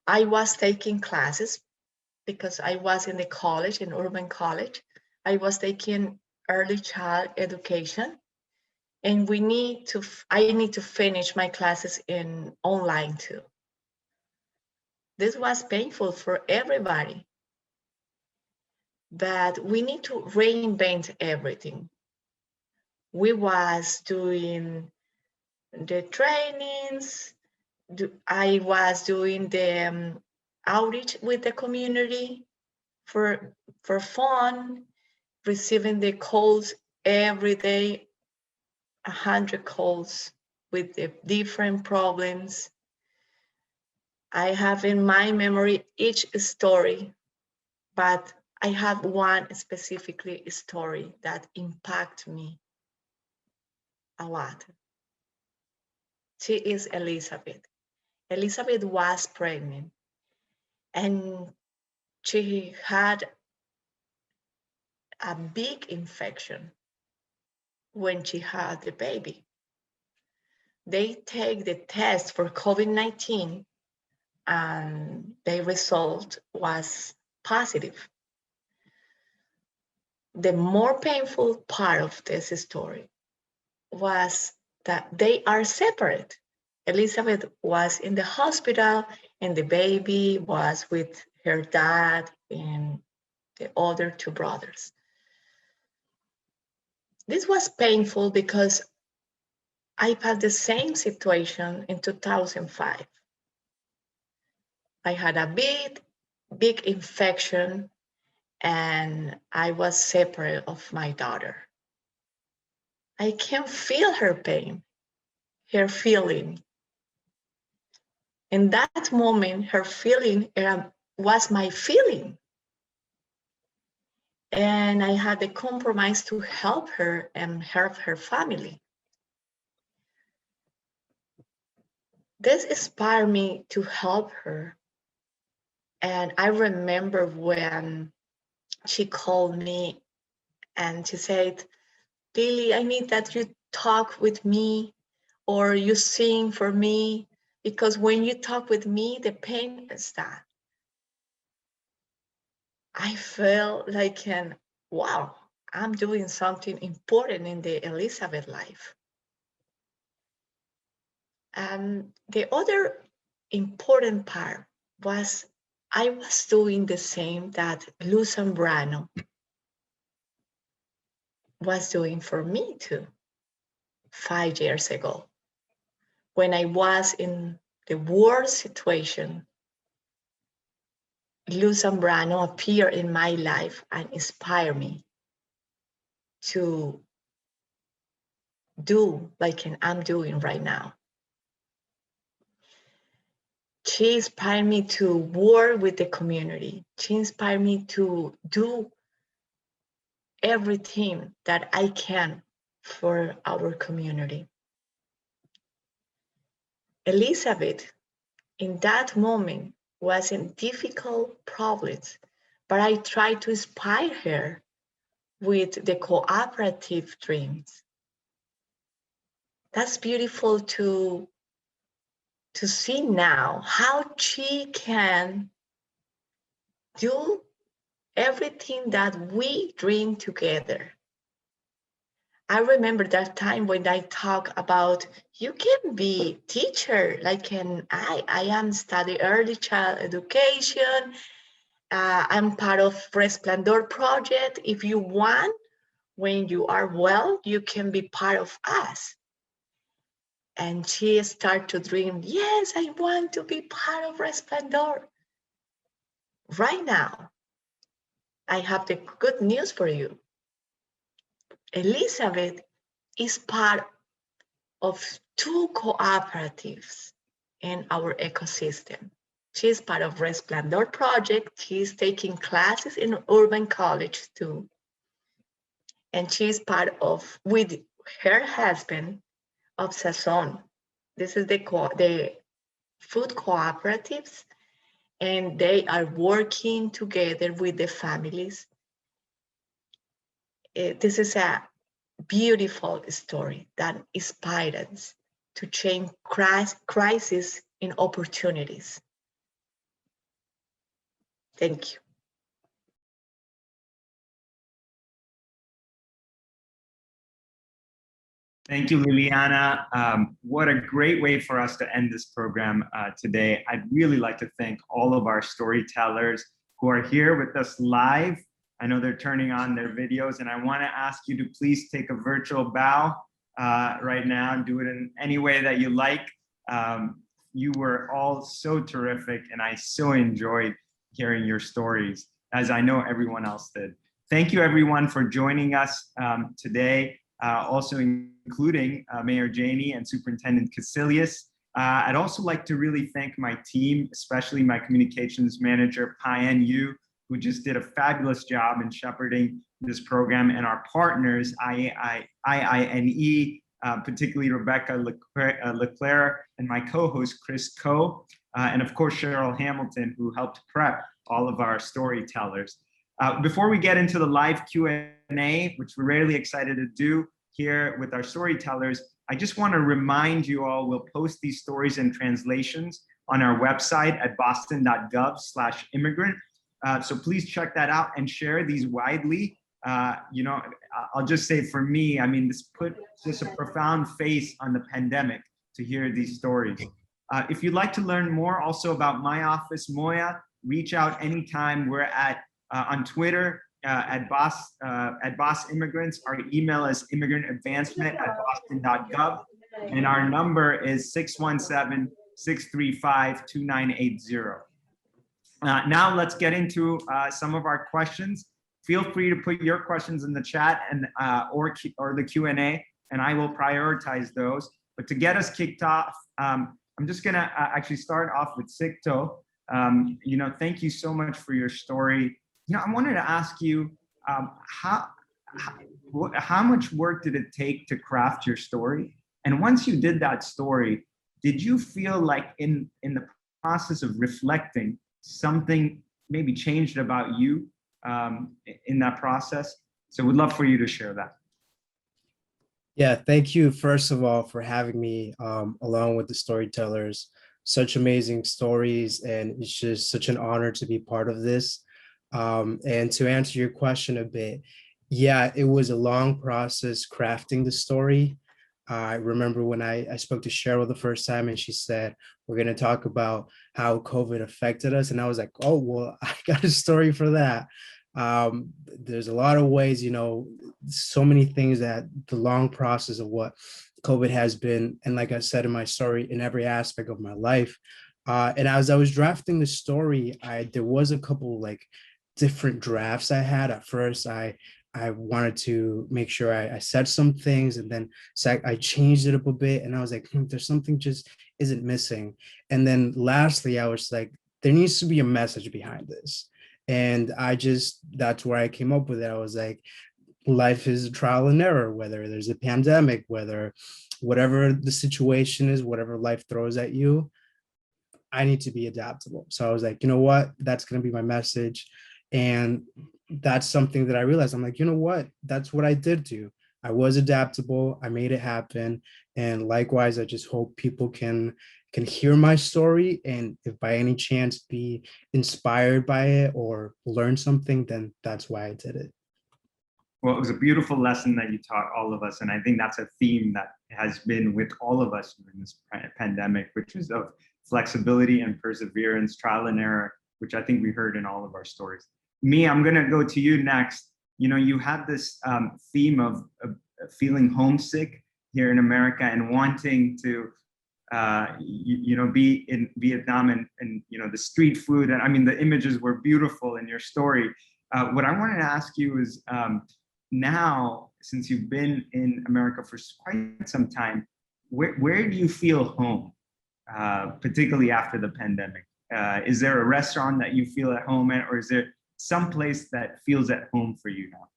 I was taking classes because I was in the college, in urban college. I was taking early child education, and I need to finish my classes in online too. This was painful for everybody, but we need to reinvent everything. We was doing the trainings, I was doing the outreach with the community for fun, receiving the calls every day, 100 calls with the different problems. I have in my memory each story, but I have one specifically story that impacted me a lot. She is Elizabeth. Elizabeth was pregnant and she had a big infection when she had the baby. They take the test for COVID-19 and the result was positive. The more painful part of this story was that they are separate. Elizabeth was in the hospital and the baby was with her dad and the other two brothers. This was painful because I had the same situation in 2005. I had a big infection and I was separate of my daughter. I can feel her pain, her feeling. In that moment, her feeling was my feeling. And I had the compromise to help her and help her family. This inspired me to help her. And I remember when she called me and she said, Lily, I need that you talk with me or you sing for me, because when you talk with me, the pain is done. I felt like, wow, I'm doing something important in the Elizabeth life. And the other important part was I was doing the same that Luz Zambrano was doing for me too, 5 years ago. When I was in the worst situation, Luz Zambrano appeared in my life and inspired me to do like I'm doing right now. She inspired me to work with the community. She inspired me to do everything that I can for our community. Elizabeth, in that moment, was in difficult problems, but I tried to inspire her with the cooperative dreams. That's beautiful to see now how she can do everything that we dream together. I remember that time when I talk about you can be teacher, like I am study early child education. I'm part of Resplendor project. If you want, when you are well, you can be part of us. And she started to dream, yes, I want to be part of Resplendor. Right now, I have the good news for you. Elizabeth is part of 2 cooperatives in our ecosystem. She's part of Resplendor project. She's taking classes in urban college too. And she's part of, with her husband of Sazon. This is the food cooperatives, and they are working together with the families. This is a beautiful story that inspires us to change crisis in opportunities. Thank you. Thank you, Liliana. What a great way for us to end this program today. I'd really like to thank all of our storytellers who are here with us live. I know they're turning on their videos, and I want to ask you to please take a virtual bow right now and do it in any way that you like. You were all so terrific, and I so enjoyed hearing your stories, as I know everyone else did. Thank you, everyone, for joining us today. Also including Mayor Janey and Superintendent Casilius. I'd also like to really thank my team, especially my communications manager, Payan Yu, who just did a fabulous job in shepherding this program, and our partners, IINE, particularly Rebecca Leclerc, and my co-host, Chris Coe, and of course, Cheryl Hamilton, who helped prep all of our storytellers. Before we get into the live Q&A, which we're really excited to do here with our storytellers, I just want to remind you all, we'll post these stories and translations on our website at boston.gov/immigrant. So please check that out and share these widely. You know, I'll just say for me, I mean, this put just a profound face on the pandemic to hear these stories. If you'd like to learn more also about my office, Moya, reach out anytime. We're at on Twitter at Boss Immigrants. Our email is immigrangadvancement@boston.gov, and our number is 617-635-2980. Now let's get into some of our questions. Feel free to put your questions in the chat and or the Q&A, and I will prioritize those. But to get us kicked off, I'm just gonna actually start off with Sikto. You know, thank you so much for your story. You know, I wanted to ask you, how much work did it take to craft your story? And once you did that story, did you feel like in the process of reflecting, something maybe changed about you in that process? So we'd love for you to share that. Yeah, thank you, first of all, for having me along with the storytellers. Such amazing stories, and it's just such an honor to be part of this. And to answer your question a bit, yeah, it was a long process crafting the story. I remember when I spoke to Cheryl the first time and she said, we're going to talk about how COVID affected us. And I was like, oh, well, I got a story for that. There's a lot of ways, you know, so many things that the long process of what COVID has been. And like I said in my story, in every aspect of my life. And as I was drafting the story, there was a couple like different drafts I had. At first, I wanted to make sure I said some things, and then I changed it up a bit, and I was like, there's something just isn't missing. And then lastly, I was like, there needs to be a message behind this. And that's where I came up with it. I was like, life is a trial and error, whether there's a pandemic, whatever the situation is, whatever life throws at you, I need to be adaptable. So I was like, you know what, that's going to be my message. And that's something that I realized. I'm like, you know what, that's what I did do. I was adaptable. I made it happen. And likewise, I just hope people can hear my story, and if by any chance be inspired by it or learn something, then that's why I did it. Well, it was a beautiful lesson that you taught all of us. And I think that's a theme that has been with all of us during this pandemic, which is of flexibility and perseverance, trial and error, which I think we heard in all of our stories. Mia, I'm gonna go to you next. You know, you had this theme of feeling homesick here in America and wanting to, you know, be in Vietnam, and you know, the street food. And I mean, the images were beautiful in your story. What I wanted to ask you is, now, since you've been in America for quite some time, where do you feel home, particularly after the pandemic? Is there a restaurant that you feel at home at, or is there some place that feels at home for you now?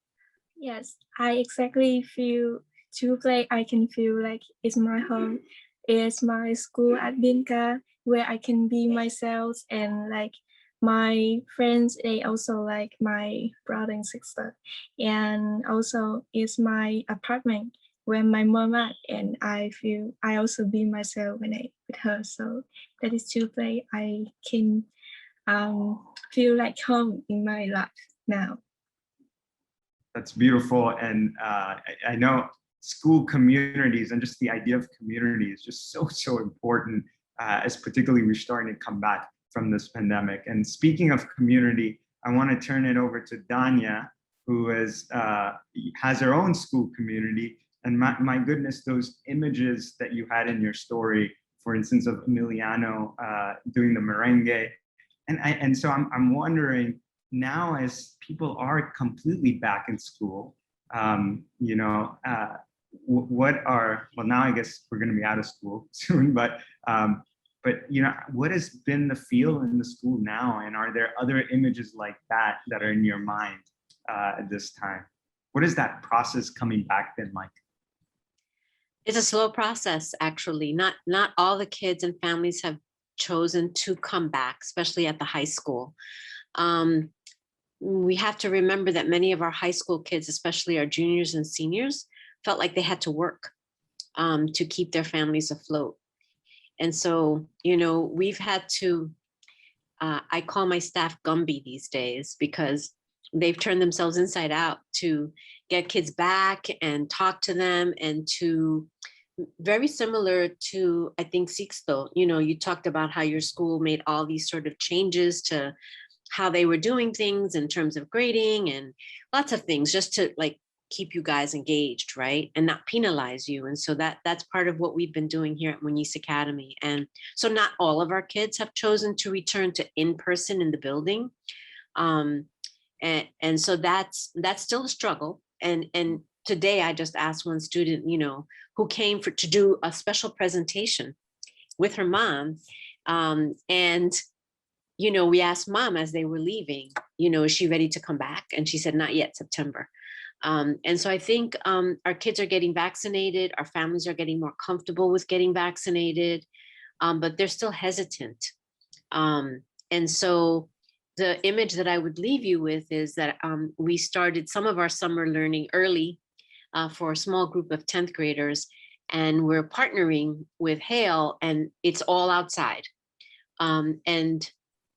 Yes, I exactly feel to play, I can feel like it's my home. It's my school at Binka where I can be myself, and like my friends, they also like my brother and sister. And also it's my apartment where my mom at, and I feel I also be myself when I with her. So that is to play. I can feel like home in my life now. That's beautiful. And I know school communities and just the idea of community is just so important, as particularly we're starting to come back from this pandemic. And speaking of community, I want to turn it over to Danya, who has her own school community. And my goodness, those images that you had in your story, for instance, of Emiliano doing the merengue. And so I'm wondering, now as people are completely back in school, what are, well, now I guess we're going to be out of school soon, but what has been the feel in the school now? And are there other images like that that are in your mind at this time? What is that process coming back been like? It's a slow process, actually. Not all the kids and families have chosen to come back, especially at the high school. We have to remember that many of our high school kids, especially our juniors and seniors, felt like they had to work to keep their families afloat. And so, we've had to, I call my staff Gumby these days, because they've turned themselves inside out to get kids back and talk to them, and to, very similar to, I think, Sixto, you talked about how your school made all these sort of changes to how they were doing things in terms of grading and lots of things, just to like keep you guys engaged, right? And not penalize you. And so that's part of what we've been doing here at Muñiz Academy. And so not all of our kids have chosen to return to in-person in the building. And so that's still a struggle. And today I just asked one student, who came to do a special presentation with her mom. And we asked mom as they were leaving, is she ready to come back? And she said, not yet, September. And so I think our kids are getting vaccinated. Our families are getting more comfortable with getting vaccinated, but they're still hesitant. And so the image that I would leave you with is that we started some of our summer learning early for a small group of 10th graders, and we're partnering with Hale, and it's all outside. And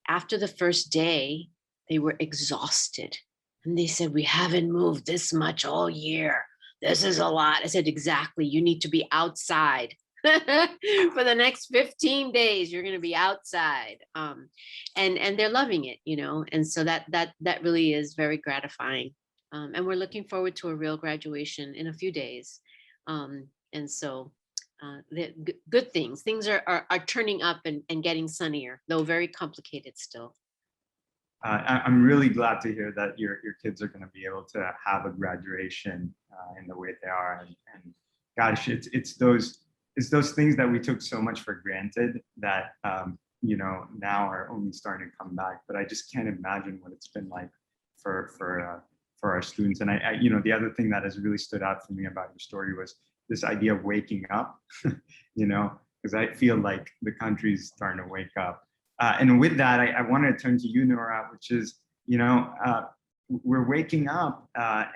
after the first day, they were exhausted. And they said, we haven't moved this much all year. This is a lot. I said, exactly. You need to be outside. For the next 15 days, you're going to be outside. And they're loving it, and so that really is very gratifying. And we're looking forward to a real graduation in a few days. And so good things are turning up and getting sunnier, though very complicated still. I'm really glad to hear that your kids are going to be able to have a graduation in the way they are. And gosh, it's those things that we took so much for granted that now are only starting to come back. But I just can't imagine what it's been like for our students. And I the other thing that has really stood out for me about your story was this idea of waking up, because I feel like the country's starting to wake up. And with that, I want to turn to you, Nora, which is, we're waking up, but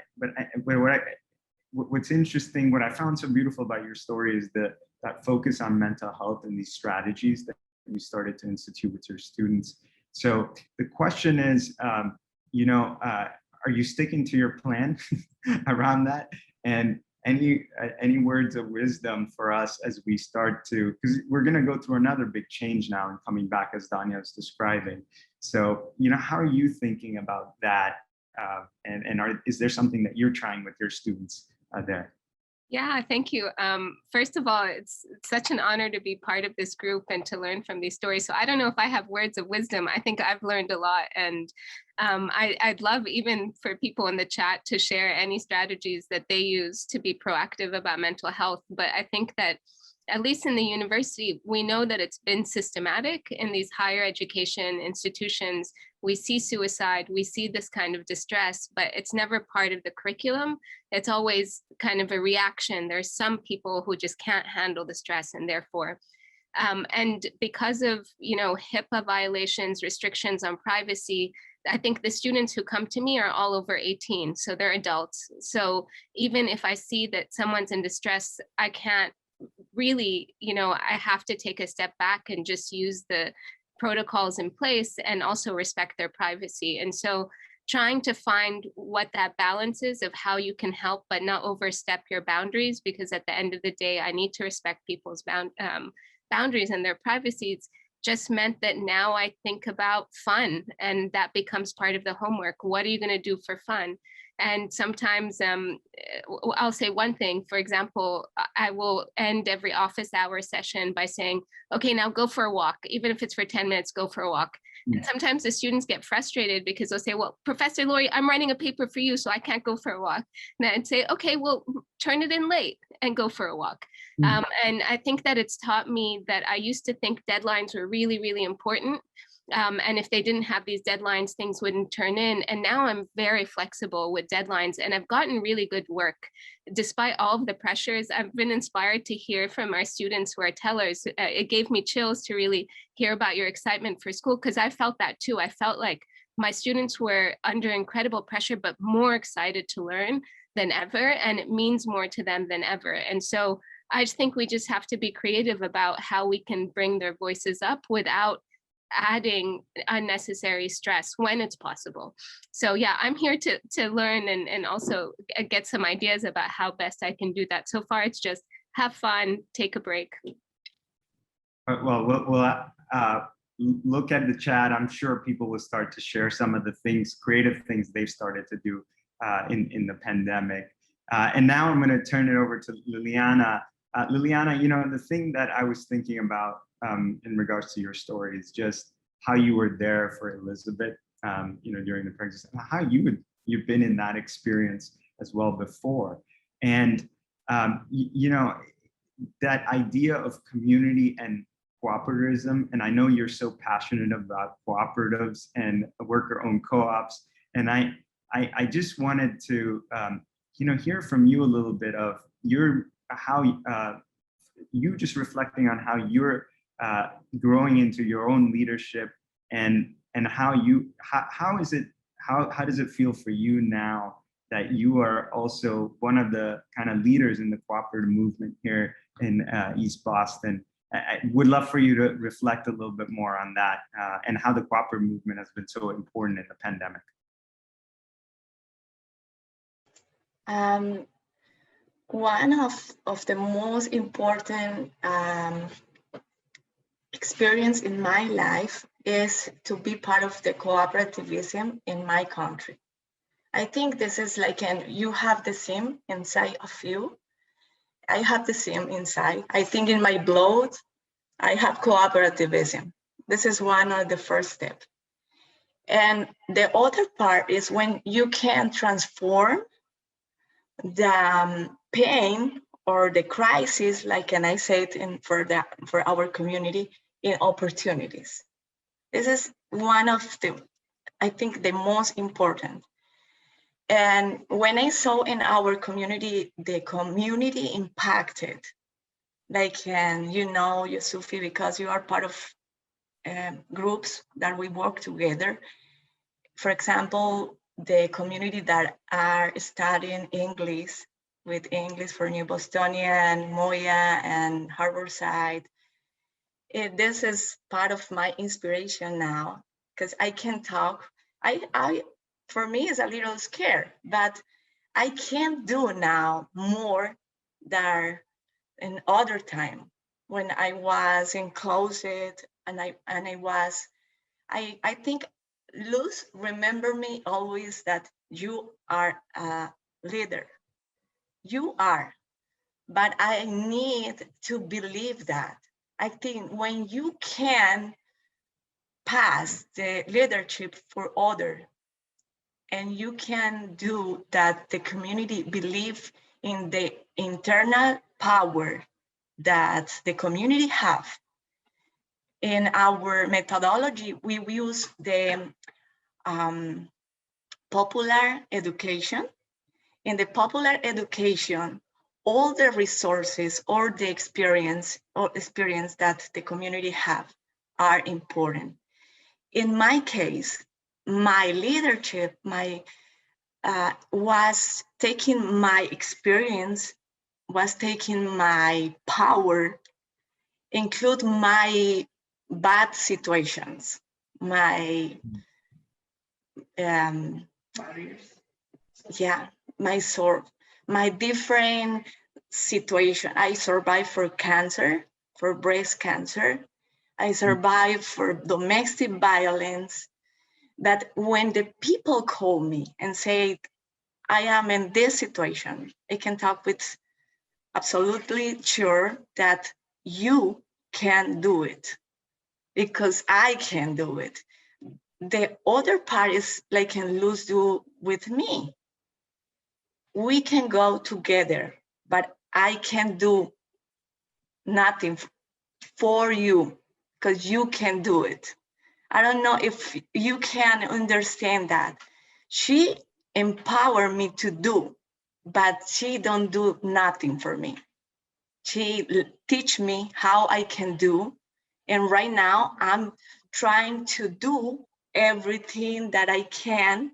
what's interesting, what I found so beautiful about your story is that focus on mental health and these strategies that you started to institute with your students. So the question is, are you sticking to your plan around that? And any words of wisdom for us as we start to, because we're going to go through another big change now and coming back, as Danya was describing. So, how are you thinking about that? Is there something that you're trying with your students there? Yeah, thank you. First of all, it's such an honor to be part of this group and to learn from these stories. So I don't know if I have words of wisdom. I think I've learned a lot. And I'd love even for people in the chat to share any strategies that they use to be proactive about mental health. But I think that at least in the university, we know that it's been systematic in these higher education institutions we see suicide, we see this kind of distress, but it's never part of the curriculum. It's always kind of a reaction. There's some people who just can't handle the stress, and therefore, and because of, HIPAA violations, restrictions on privacy, I think the students who come to me are all over 18, so they're adults. So even if I see that someone's in distress, I can't really, I have to take a step back and just use the protocols in place and also respect their privacy. And so trying to find what that balance is of how you can help but not overstep your boundaries, because at the end of the day, I need to respect people's boundaries and their privacies, just meant that now I think about fun, and that becomes part of the homework. What are you going to do for fun? And sometimes I'll say one thing. For example, I will end every office hour session by saying, okay, now go for a walk. Even if it's for 10 minutes, go for a walk. And sometimes the students get frustrated because they'll say, well, Professor Lori, I'm writing a paper for you, so I can't go for a walk. And I'd say, okay, well, turn it in late and go for a walk. And I think that it's taught me that I used to think deadlines were really, really important. And if they didn't have these deadlines, things wouldn't turn in. And now I'm very flexible with deadlines, and I've gotten really good work. Despite all of the pressures, I've been inspired to hear from our students who are tellers. It gave me chills to really hear about your excitement for school, because I felt that too. I felt like my students were under incredible pressure, but more excited to learn than ever. And it means more to them than ever. And so I just think we just have to be creative about how we can bring their voices up without adding unnecessary stress when it's possible. So yeah, I'm here to learn and also get some ideas about how best I can do that. So far, it's just have fun, take a break. Well, we'll look at the chat. I'm sure people will start to share some of the creative things they've started to do in the pandemic. And now I'm going to turn it over to Liliana. Liliana, the thing that I was thinking about in regards to your story is just how you were there for Elizabeth, during the pregnancy, how you've been in that experience as well before. And, that idea of community and cooperativism, and I know you're so passionate about cooperatives and worker-owned co-ops, and I just wanted to, hear from you a little bit of how you just reflecting on how you're growing into your own leadership, and how does it feel for you now that you are also one of the kind of leaders in the cooperative movement here in East Boston? I would love for you to reflect a little bit more on that and how the cooperative movement has been so important in the pandemic. One of the most important experience in my life is to be part of the cooperativism in my country. I think this is like you have the same inside of you. I have the same inside. I think in my blood, I have cooperativism. This is one of the first steps. And the other part is when you can transform the pain or the crisis, like I said, for our community, in opportunities. This is one of I think the most important. And when I saw in our community, the community impacted, like, Yusufi, because you are part of groups that we work together. For example, the community that are studying English with English for New Bostonian, Moya, and Harborside. This is part of my inspiration now, because I can talk. For me, it's a little scary, but I can do now more than in other time when I was in closet and I think Luz remember me always that you are a leader. You are, but I need to believe that. I think when you can pass the leadership for others, and you can do that, the community believe in the internal power that the community have. In our methodology, we use the popular education. In the popular education, all the resources or the experience that the community have are important. In my case, my leadership, was taking my experience, was taking my power, include my bad situations, my my different situation. I survived for cancer, for breast cancer. I survived for domestic violence. That when the people call me and say, I am in this situation, I can talk with absolutely sure that you can do it because I can do it. The other part is like can lose you with me. We can go together, but I can do nothing for you because you can do it. I don't know if you can understand that. She empowered me to do, but she don't do nothing for me. She teach me how I can do. And right now I'm trying to do everything that I can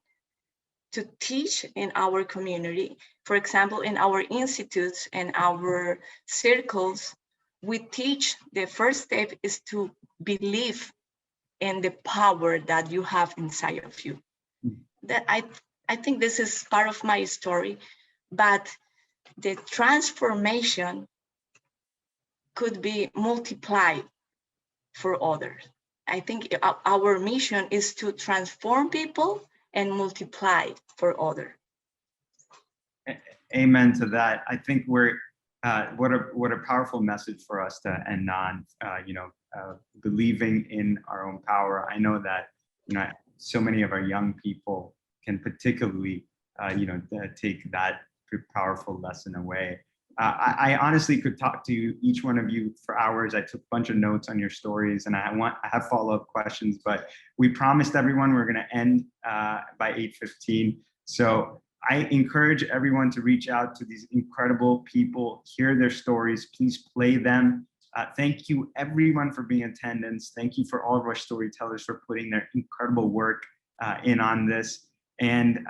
to teach in our community. For example, in our institutes and our circles, we teach the first step is to believe in the power that you have inside of you. That I think this is part of my story, but the transformation could be multiplied for others. I think our mission is to transform people and multiply for others. Amen to that. I think we're what a powerful message for us to end on. Believing in our own power. I know that so many of our young people can particularly take that powerful lesson away. I honestly could talk to each one of you for hours. I took a bunch of notes on your stories, and I have follow-up questions, but we promised everyone we're going to end by 8:15. So I encourage everyone to reach out to these incredible people, hear their stories, please play them. Thank you everyone for being in attendance. Thank you for all of our storytellers for putting their incredible work in on this. And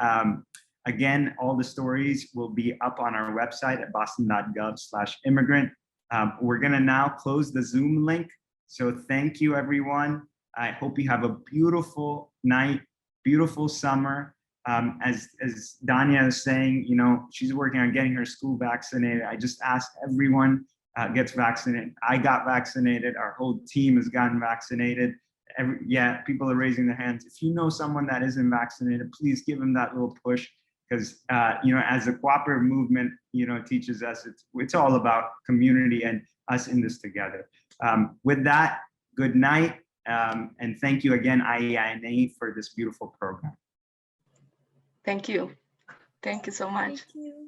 again, all the stories will be up on our website at boston.gov/immigrant. We're gonna now close the Zoom link. So thank you everyone. I hope you have a beautiful night, beautiful summer. As Danya is saying, she's working on getting her school vaccinated. I just asked everyone gets vaccinated. I got vaccinated. Our whole team has gotten vaccinated. People are raising their hands. If you know someone that isn't vaccinated, please give them that little push, because as the cooperative movement teaches us, it's all about community and us in this together. With that, good night, and thank you again, IANA, for this beautiful program. Thank you. Thank you so much. Thank you.